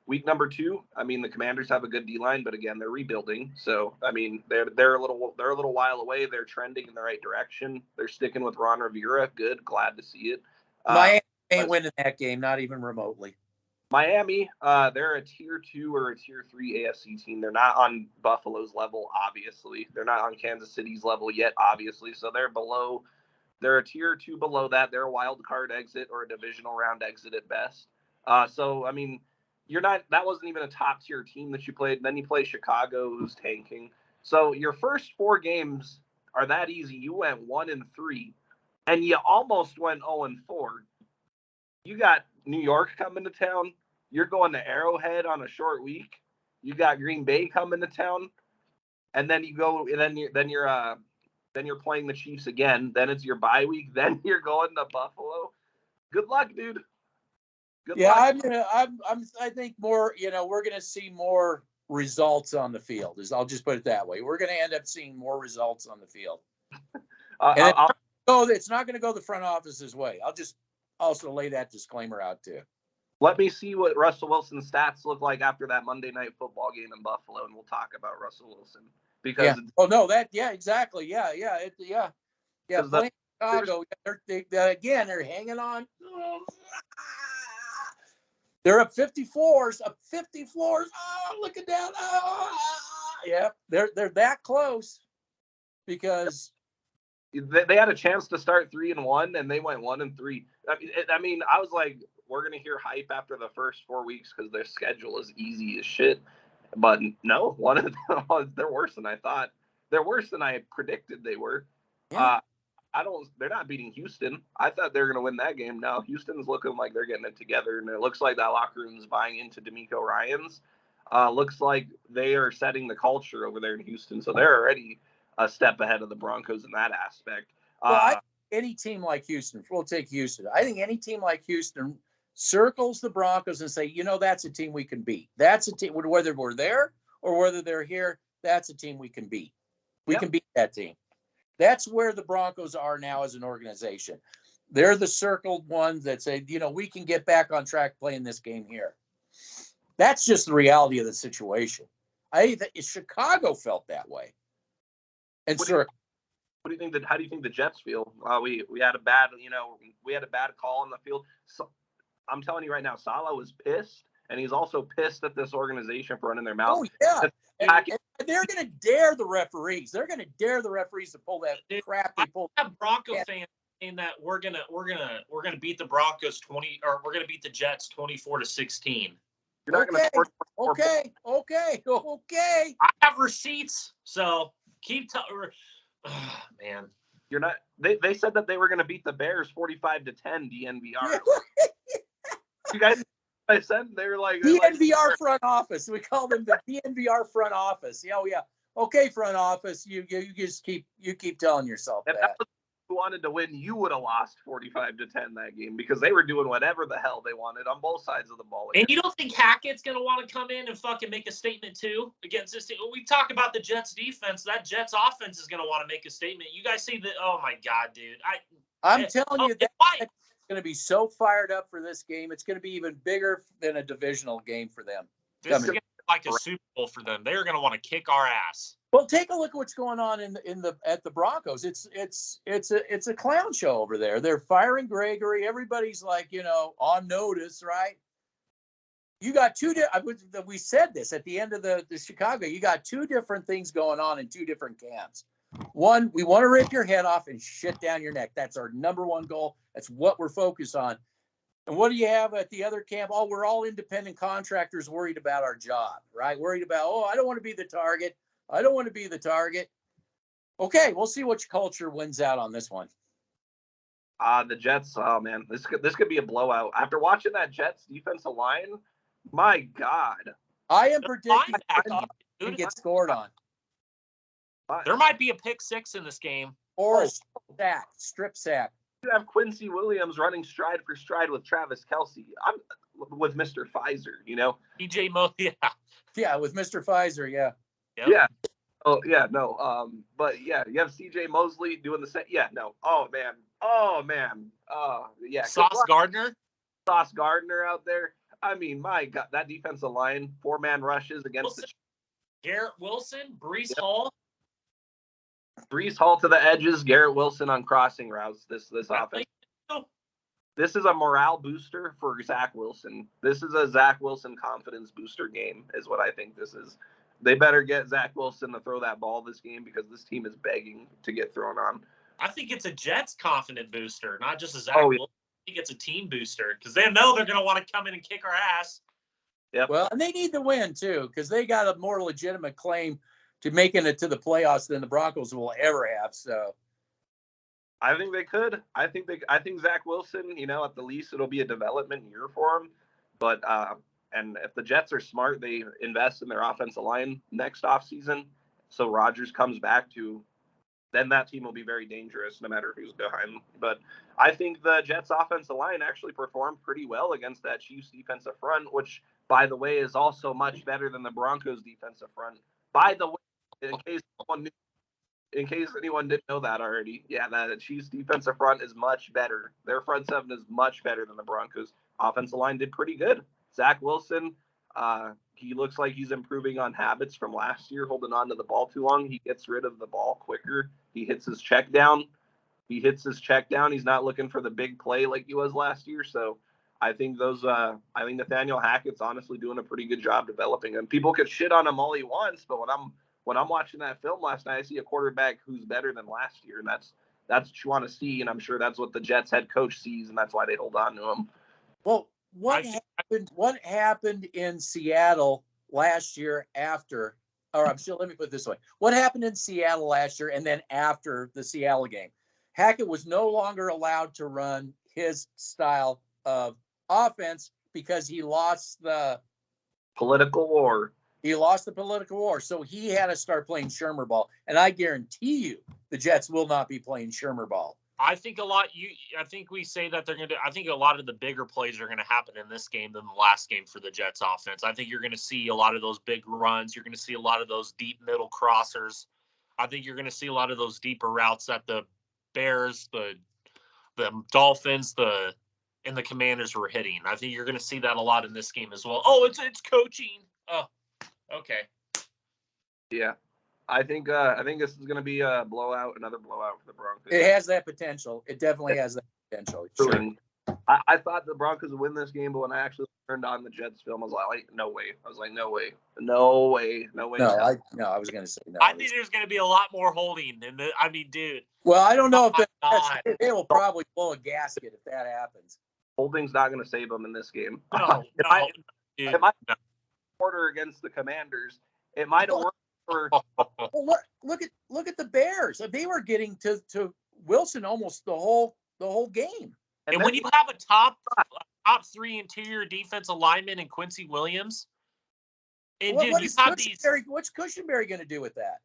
S2: Week number 2, I mean, the Commanders have a good D-line, but again, they're rebuilding. So, I mean, they're a little while away. They're trending in the right direction. They're sticking with Ron Rivera. Good, glad to see it.
S1: Miami ain't winning that game, not even remotely.
S2: Miami, they're a tier 2 or a tier 3 AFC team. They're not on Buffalo's level, obviously. They're not on Kansas City's level yet, obviously. So they're a tier 2 below that. They're a wild card exit or a divisional round exit at best. So, I mean, that wasn't even a top tier team that you played. Then you play Chicago, who's tanking. So your first 4 games are that easy. You went 1-3, and you almost went 0-4. You got New York coming to town. You're going to Arrowhead on a short week. You got Green Bay coming to town, and then you go, and then you're playing the Chiefs again. Then it's your bye week. Then you're going to Buffalo. Good luck, dude. Good luck.
S1: I think more, we're going to see more results on the field. I'll just put it that way. We're going to end up seeing more results on the field. It's not going to go the front office's way. I'll just also lay that disclaimer out too.
S2: Let me see what Russell Wilson's stats look like after that Monday Night Football game in Buffalo, and we'll talk about Russell Wilson. Because
S1: exactly. Yeah. Playing Chicago. Again, they're hanging on. They're up 50 floors. Up 50 floors. Oh, looking down. Yeah, they're that close because
S2: they had a chance to start 3-1 and they went 1-3. I mean, I was like, we're gonna hear hype after the first 4 weeks because their schedule is easy as shit. But no, one of them, they're worse than I thought. They're worse than I predicted they were.
S1: Yeah.
S2: They're not beating Houston. I thought they were going to win that game. Now Houston's looking like they're getting it together, and it looks like that locker room is buying into D'Amico Ryans. Looks like they are setting the culture over there in Houston, so they're already a step ahead of the Broncos in that aspect.
S1: Well, any team like Houston, we'll take Houston. I think any team like Houston circles the Broncos and say, that's a team we can beat. That's a team, whether we're there or whether they're here, that's a team we can beat. We can beat that team. That's where the Broncos are now as an organization. They're the circled ones that say, we can get back on track playing this game here. That's just the reality of the situation. I think Chicago felt that way. And
S2: What do you think how do you think the Jets feel? We had a bad, call on the field. So, I'm telling you right now, Saleh was pissed, and he's also pissed at this organization for running their mouth.
S1: Oh, yeah. And they're going to dare the referees. They're going to dare the referees to pull that crap they pulled.
S3: I have Bronco fans saying that we're gonna beat the Broncos we're gonna beat the Jets 24-16.
S2: You're not going to score.
S1: Okay.
S3: I have receipts, so keep telling. Man,
S2: You're not. They said that they were going to beat the Bears 45-10 DNVR. You guys, I said they were like
S1: DNVR front office. We call them the DNVR front office. Yeah, yeah. Okay, front office. You just keep telling yourself
S2: that. That was who wanted to win. You would have lost 45-10 that game because they were doing whatever the hell they wanted on both sides of the ball.
S3: And you don't think Hackett's going to want to come in and fucking make a statement too against this team? We talk about the Jets defense. That Jets offense is going to want to make a statement. You guys see that? Oh my God, dude!
S1: I'm telling you that. Going to be so fired up for this game. It's going to be even bigger than a divisional game for them.
S3: This is going to be like a Super Bowl for them. They're going to want to kick our ass.
S1: Well, take a look at what's going on at the Broncos. It's a clown show over there. They're firing Gregory. Everybody's like, on notice, right? You got we said this at the end of the Chicago. You got two different things going on in two different camps. One, we want to rip your head off and shit down your neck. That's our number one goal. That's what we're focused on. And what do you have at the other camp? Oh, we're all independent contractors worried about our job, right? Worried about, I don't want to be the target. I don't want to be the target. Okay, we'll see which culture wins out on this one.
S2: The Jets, oh, man, this could be a blowout. After watching that Jets defensive line, my God.
S1: I am predicting to get scored on.
S3: There might be a pick six in this game.
S1: Or a strip sack.
S2: You have Quincy Williams running stride for stride with Travis Kelce. I'm with Mr. Pfizer,
S3: DJ Mo, yeah.
S1: Yeah, with Mr. Pfizer, yeah.
S3: Yep.
S2: Yeah. Oh, yeah, no. But, yeah, you have C.J. Mosley doing the same. Yeah, no. Oh, man. Oh, yeah.
S3: Sauce Gardner
S2: out there. I mean, my God, that defensive line, 4-man rushes against
S3: Garrett Wilson, Breece Hall.
S2: Breece Hall to the edges, Garrett Wilson on crossing routes. This offense. This is a morale booster for Zach Wilson. This is a Zach Wilson confidence booster game, is what I think this is. They better get Zach Wilson to throw that ball this game because this team is begging to get thrown on.
S3: I think it's a Jets confident booster, not just a Zach Wilson. I think it's a team booster because they know they're going to want to come in and kick our ass.
S2: Yep.
S1: Well, and they need to win too because they got a more legitimate claim to making it to the playoffs than the Broncos will ever have. So,
S2: I think they could. I think Zach Wilson, at the least it'll be a development year for him. But and if the Jets are smart, they invest in their offensive line next offseason. So Rodgers comes back then that team will be very dangerous no matter who's behind. But I think the Jets offensive line actually performed pretty well against that Chiefs defensive front, which, by the way, is also much better than the Broncos defensive front. By the way, in case anyone didn't know that already, yeah, the Chiefs defensive front is much better. Their front seven is much better than the Broncos. Offensive line did pretty good. Zach Wilson, he looks like he's improving on habits from last year, holding on to the ball too long. He gets rid of the ball quicker. He hits his check down. He hits his check down. He's not looking for the big play like he was last year. So I think I think Nathaniel Hackett's honestly doing a pretty good job developing him. People could shit on him all he wants, but when I'm watching that film last night, I see a quarterback who's better than last year, and that's what you want to see. And I'm sure that's what the Jets head coach sees, and that's why they hold on to him.
S1: Well, what happened in Seattle last year after? Or I'm sure. Let me put it this way: what happened in Seattle last year, and then after the Seattle game? Hackett was no longer allowed to run his style of offense because he lost the
S2: political war.
S1: He lost the political war, so he had to start playing Shermer ball. And I guarantee you, the Jets will not be playing Shermer ball.
S3: I think I think we say that they're going to. I think a lot of the bigger plays are going to happen in this game than the last game for the Jets offense. I think you're going to see a lot of those big runs. You're going to see a lot of those deep middle crossers. I think you're going to see a lot of those deeper routes that the Bears, the Dolphins, and the Commanders were hitting. I think you're going to see that a lot in this game as well. Oh, it's coaching. Oh, okay.
S2: Yeah, I think this is going to be a blowout, another blowout for the Broncos.
S1: It has that potential. It definitely has that potential. Sure.
S2: I thought the Broncos would win this game, but when I actually turned on the Jets film, I was like, no way. I was like, no way. No,
S1: I was going to say no.
S3: I think there's going to be a lot more holding. Dude.
S1: Well, I don't know if they will probably blow a gasket if that happens.
S2: Holding's not going to save them in this game.
S3: No,
S2: if I quarter against the Commanders, it might have worked for.
S1: Well, look at the Bears. They were getting to Wilson almost the whole game.
S3: And when you have a top 3 interior defensive lineman in Quincy Williams, and
S1: what's Cushenberry going to do with that?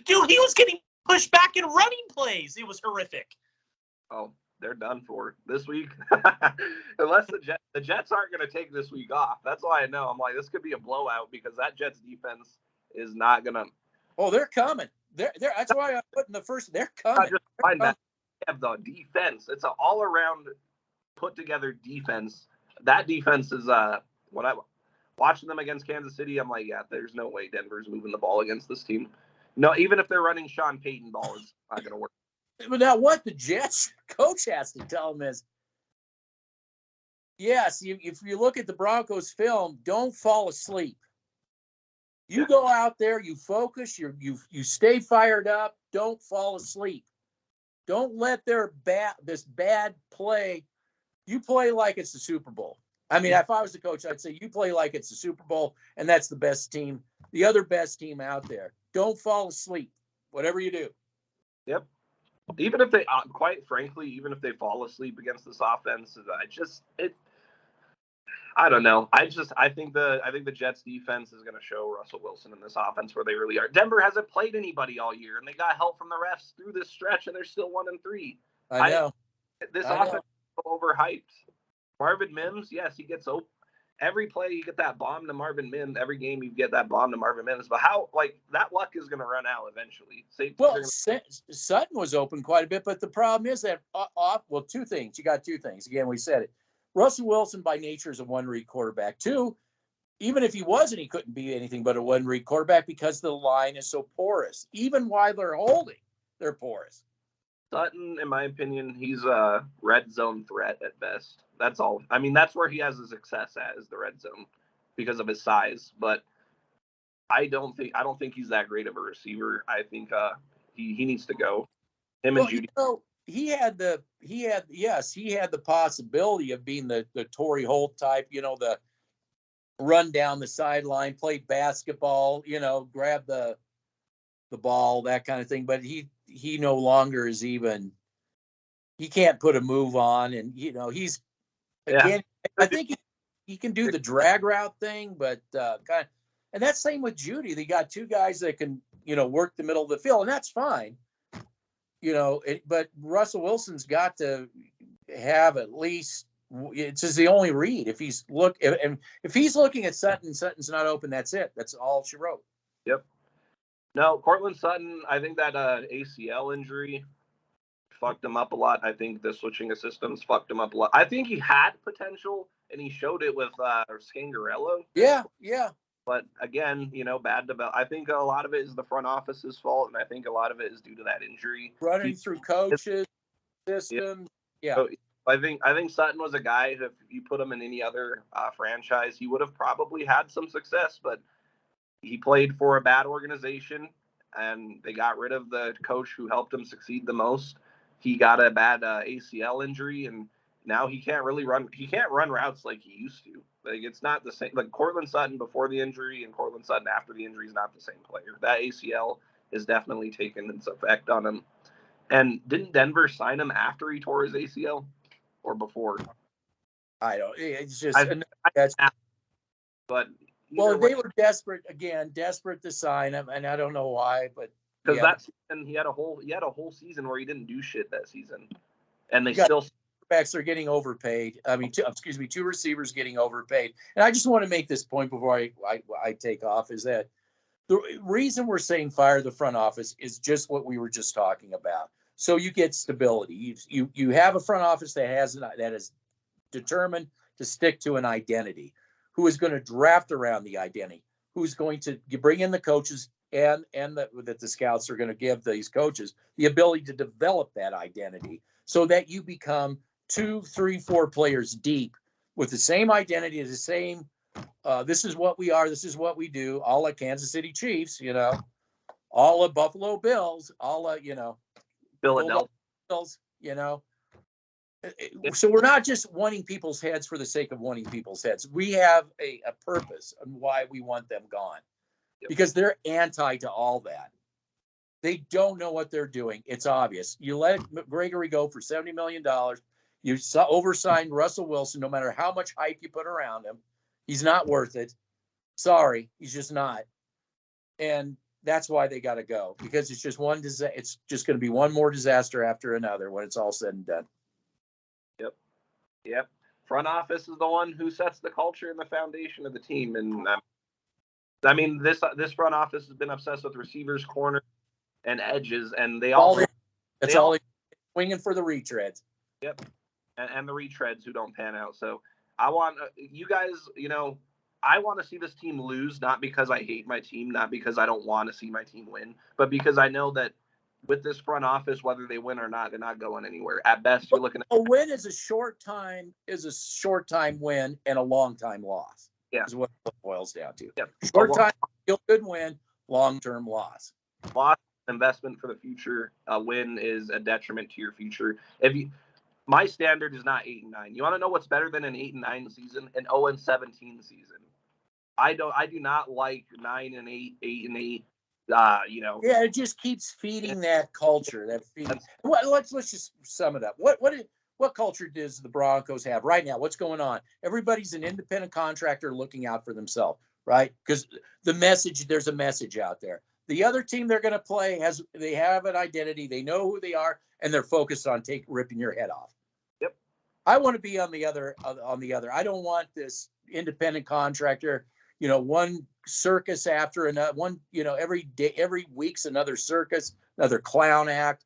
S3: Dude, he was getting pushed back in running plays. It was horrific.
S2: Oh, they're done for this week. Unless the Jets aren't going to take this week off. That's why I know. I'm like, this could be a blowout because that Jets defense is not going to.
S1: Oh, they're coming. That's why I'm putting the first. They're coming.
S2: That they have the defense. It's an all-around put-together defense. That defense is when I watching them against Kansas City, I'm like, yeah, there's no way Denver's moving the ball against this team. No, even if they're running Sean Payton ball, it's not going to work.
S1: But now what the Jets coach has to tell them is, yes, if you look at the Broncos film, don't fall asleep. You go out there, you focus, you stay fired up, don't fall asleep. Don't let this bad play. You play like it's the Super Bowl. I mean, if I was the coach, I'd say you play like it's the Super Bowl, and that's the best team, the other best team out there. Don't fall asleep, whatever you do.
S2: Yep. Even if they, quite frankly, even if they fall asleep against this offense, I don't know. I think the Jets defense is going to show Russell Wilson in this offense where they really are. Denver hasn't played anybody all year, and they got help from the refs through this stretch, and they're still 1-3.
S1: I know.
S2: This offense is overhyped. Marvin Mims, yes, he gets open. Every play you get that bomb to Marvin Mims. Every game you get that bomb to Marvin Mims. But that luck is going to run out eventually.
S1: Sutton was open quite a bit, but the problem is that two things. You got two things. Again, we said it. Russell Wilson by nature is a one-read quarterback. Two, even if he wasn't, he couldn't be anything but a one-read quarterback because the line is so porous. Even while they're holding, they're porous.
S2: Sutton, in my opinion, he's a red zone threat at best. That's all. I mean, that's where he has his success at, is the red zone because of his size. But I don't think he's that great of a receiver. I think he needs to go. Him and Judy.
S1: He had the possibility of being the Torrey Holt type, the run down the sideline, play basketball, grab the ball, that kind of thing. But he no longer is even. He can't put a move on, and he's again. I think he can do the drag route thing, but and that's same with Judy. They got two guys that can work the middle of the field, and that's fine. But Russell Wilson's got to have at least. It's just the only read. If he's looking at Sutton, Sutton's not open. That's it. That's all she wrote.
S2: Yep. No, Cortland Sutton. I think that ACL injury fucked him up a lot. I think the switching of systems fucked him up a lot. I think he had potential, and he showed it with Scangarello.
S1: Yeah.
S2: But again, bad develop. I think a lot of it is the front office's fault, and I think a lot of it is due to that injury.
S1: Running through coaches, systems. Yeah.
S2: So I think Sutton was a guy who, if you put him in any other franchise, he would have probably had some success. But he played for a bad organization, and they got rid of the coach who helped him succeed the most. He got a bad ACL injury, and now he can't really run. He can't run routes like he used to. Like, it's not the same. Like, Cortland Sutton before the injury and Cortland Sutton after the injury is not the same player. That ACL is definitely taken its effect on him. And didn't Denver sign him after he tore his ACL or before?
S1: I don't. It's just
S2: but
S1: well, they were desperate to sign him, and I don't know why, but
S2: because that season he had a whole season where he didn't do shit that season, and they still.
S1: Backs are getting overpaid. I mean, two receivers getting overpaid. And I just want to make this point before I take off, is that the reason we're saying fire the front office is just what we were just talking about. So you get stability. You have a front office that is determined to stick to an identity, who is going to draft around the identity, who's going to bring in the coaches and that the scouts are going to give these coaches the ability to develop that identity so that you become 2, 3, 4 players deep with the same identity, the same, this is what we are, this is what we do, all like Kansas City Chiefs, all of Buffalo Bills, all of,
S2: Philadelphia
S1: Bills, So we're not just wanting people's heads for the sake of wanting people's heads. We have a purpose on why we want them gone, because they're anti to all that. They don't know what they're doing. It's obvious. You let Gregory go for $70 million. You oversigned Russell Wilson, no matter how much hype you put around him. He's not worth it. Sorry, he's just not. And that's why they got to go, because it's just it's just going to be one more disaster after another when it's all said and done.
S2: Yep. Front office is the one who sets the culture and the foundation of the team. And I mean, this front office has been obsessed with receivers, corners, and edges, and they all
S1: swinging for the retreads.
S2: Yep. And the retreads who don't pan out. So I want you guys, I want to see this team lose, not because I hate my team, not because I don't want to see my team win, but because I know that with this front office, whether they win or not, they're not going anywhere. At best, you're looking at
S1: a win is a short time win and a long time loss.
S2: Yeah,
S1: is what it boils down to.
S2: Yep.
S1: Short time, feel good win, long term loss.
S2: Loss investment for the future. A win is a detriment to your future. My standard is not 8-9. You want to know what's better than an 8-9 season? An 0-17 season. I do not like 9-8, 8-8.
S1: Yeah, it just keeps feeding that culture. Let's just sum it up. What culture does the Broncos have right now? What's going on? Everybody's an independent contractor looking out for themselves, right? Because there's a message out there. The other team they're going to play they have an identity. They know who they are, and they're focused on ripping your head off.
S2: Yep.
S1: I want to be on the other. I don't want this independent contractor. One circus after another. Every day, every week's another circus, another clown act.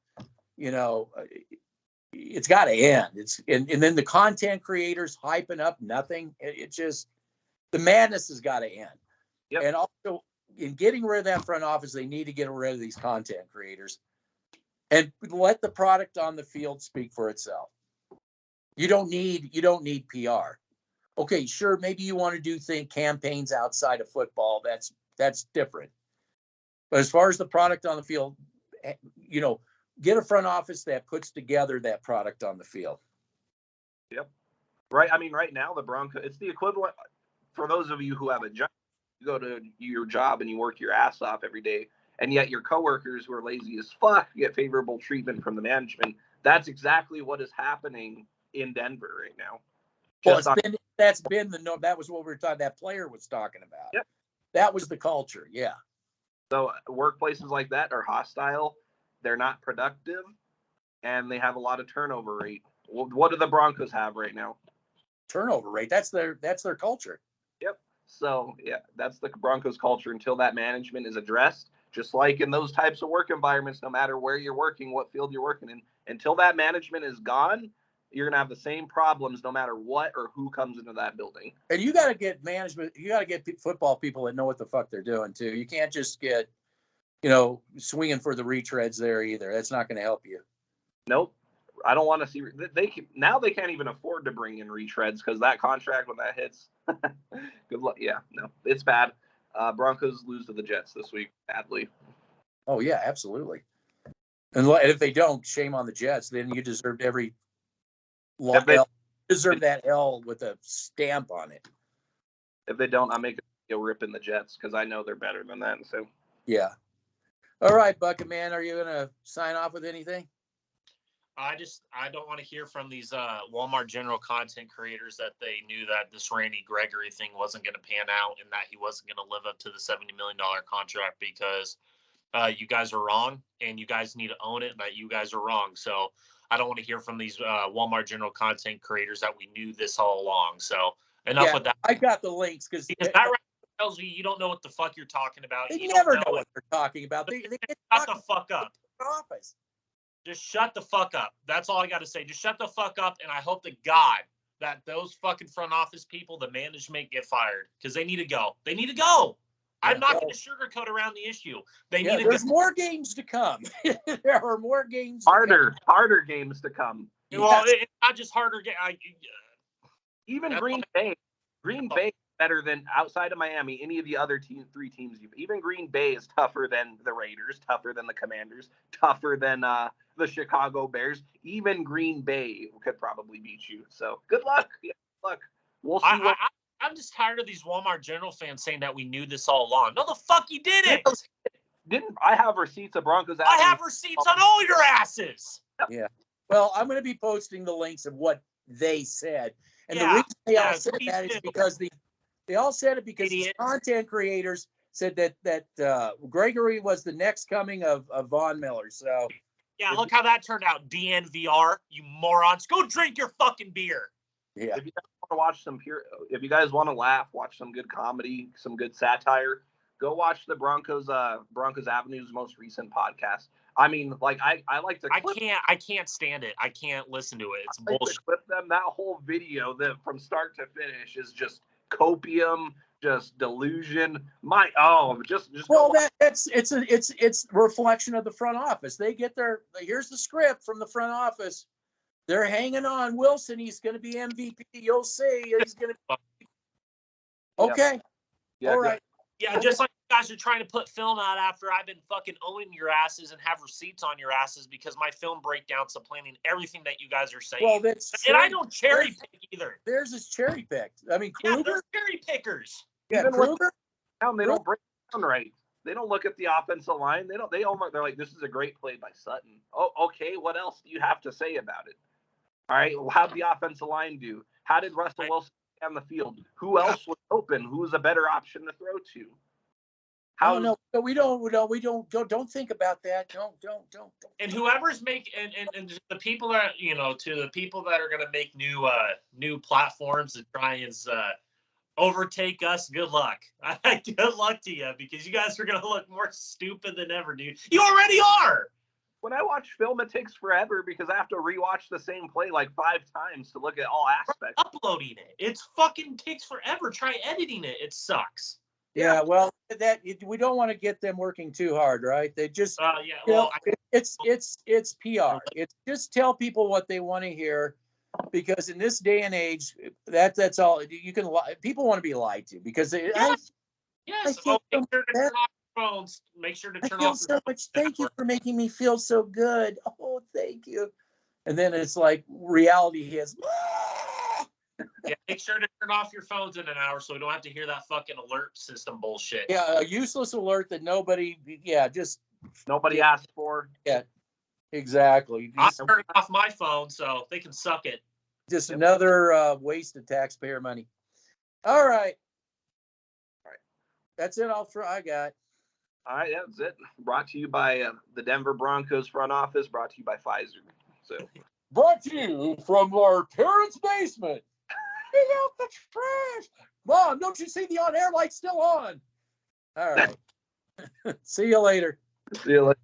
S1: It's got to end. And then the content creators hyping up nothing. It just, the madness has got to end.
S2: Yep.
S1: And also, in getting rid of that front office, they need to get rid of these content creators and let the product on the field speak for itself. You don't need PR. Okay, sure, maybe you want to do campaigns outside of football. That's different. But as far as the product on the field, get a front office that puts together that product on the field.
S2: Yep. Right. I mean, right now the Broncos, it's the equivalent for those of you who have a job. You go to your job and you work your ass off every day, and yet your coworkers who are lazy as fuck get favorable treatment from the management. That's exactly what is happening in Denver right now.
S1: Well, that was what we were talking. That player was talking about.
S2: Yep.
S1: That was the culture. Yeah.
S2: So workplaces like that are hostile. They're not productive, and they have a lot of turnover rate. What do the Broncos have right now?
S1: Turnover rate. That's their culture.
S2: Yep. So yeah, that's the Broncos culture until that management is addressed. Just like in those types of work environments, no matter where you're working, what field you're working in, until that management is gone, you're gonna have the same problems no matter what or who comes into that building.
S1: And you got to get management. You got to get football people that know what the fuck they're doing too. You can't just get, swinging for the retreads there either. That's not going to help you.
S2: Nope. I don't want to see. They can't even afford to bring in retreads because that contract when that hits. Good luck. Yeah, no, it's bad. Broncos lose to the Jets this week badly.
S1: Oh yeah, absolutely. And if they don't, shame on the Jets. Then you deserved every L. Deserve that L with a stamp on it.
S2: If they don't, I'm making a ripping the Jets because I know they're better than that. So
S1: yeah. All right, Bucket Man, are you gonna sign off with anything?
S3: I don't want to hear from these Walmart general content creators that they knew that this Randy Gregory thing wasn't going to pan out and that he wasn't going to live up to the $70 million contract because you guys are wrong and you guys need to own it that you guys are wrong. So I don't want to hear from these Walmart general content creators that we knew this all along. So enough with that.
S1: I got the links because
S3: that right tells you don't know what the fuck you're talking about.
S1: They never know what they're talking about. They
S3: shut the fuck up.
S1: Office.
S3: Just shut the fuck up. That's all I got to say. Just shut the fuck up. And I hope to God that those fucking front office people, the management, get fired because they need to go. They need to go. Yeah, I'm not going to sugarcoat around the issue. They need to
S1: There's more games to come. There are more games.
S2: Harder games to come.
S3: Well, it's not just harder.
S2: Even Green Bay is better than outside of Miami. Any of the other three teams. Even Green Bay is tougher than the Raiders, tougher than the Commanders, tougher than the Chicago Bears. Even Green Bay could probably beat you. So good luck. Yeah, good luck. We'll see.
S3: I'm just tired of these Walmart General fans saying that we knew this all along. No, the fuck you didn't.
S2: Didn't I have receipts of Broncos?
S3: I have receipts on all your asses.
S1: Yeah. Well, I'm going to be posting the links of what they said, and the reason they all said that is because they all said it because these content creators said that Gregory was the next coming of Von Miller. So
S3: yeah, look how that turned out. DNVR, you morons, go drink your fucking beer.
S1: Yeah.
S2: If you guys want to watch if you guys want to laugh, watch some good comedy, some good satire, go watch the Broncos Avenue's most recent podcast. I mean, like I like to.
S3: I can't stand it. I can't listen to it. It's bullshit.
S2: Clip them. That whole video, from start to finish, is just copium, just delusion. Just.
S1: Well, it's reflection of the front office. They get here's the script from the front office. They're hanging on Wilson. He's going to be MVP. You'll see. He's going to be okay.
S2: Yeah,
S1: all right.
S3: Yeah, just like you guys are trying to put film out after I've been fucking owning your asses and have receipts on your asses because my film breakdown supplanting everything that you guys are saying.
S1: Well, that's
S3: and I don't cherry pick either.
S1: Theirs is cherry picked. I mean, Kruger.
S3: Yeah, they're cherry pickers.
S1: Yeah, Kruger.
S2: They don't break down right. They don't look at the offensive line. They're like, this is a great play by Sutton. Oh, okay. What else do you have to say about it? All right. Well, how'd the offensive line do? How did Russell Wilson on the field? Who else was open? Who's a better option to throw to?
S1: No, we don't think about that. Don't.
S3: And whoever's and the people that to the people that are going to make new platforms and try and overtake us, good luck. Good luck to you because you guys are going to look more stupid than ever, dude. You already are.
S2: When I watch film, it takes forever because I have to rewatch the same play like 5 times to look at all aspects.
S3: Uploading it, it's fucking takes forever. Try editing it; it sucks.
S1: Yeah, well, we don't want to get them working too hard, right? They just it's PR. It's just tell people what they want to hear, because in this day and age, that's all you can. People want to be lied to because they.
S3: Yes. Make sure to turn off your phones. Make sure to turn off.
S1: So much. Thank you for making me feel so good. Oh, thank you. And then it's like reality hits.
S3: Yeah, make sure to turn off your phones in an hour so we don't have to hear that fucking alert system bullshit.
S1: Yeah, a useless alert that nobody
S2: asked for.
S1: Yeah, exactly.
S3: I'm turning off my phone so they can suck it.
S1: Just another waste of taxpayer money. All right. That's it. I got.
S2: All right, that's it. Brought to you by the Denver Broncos front office. Brought to you by Pfizer. So.
S1: Brought to you from our parents' basement. Get out the trash. Mom, don't you see the on-air light still on? All right. See you later.
S2: See you later.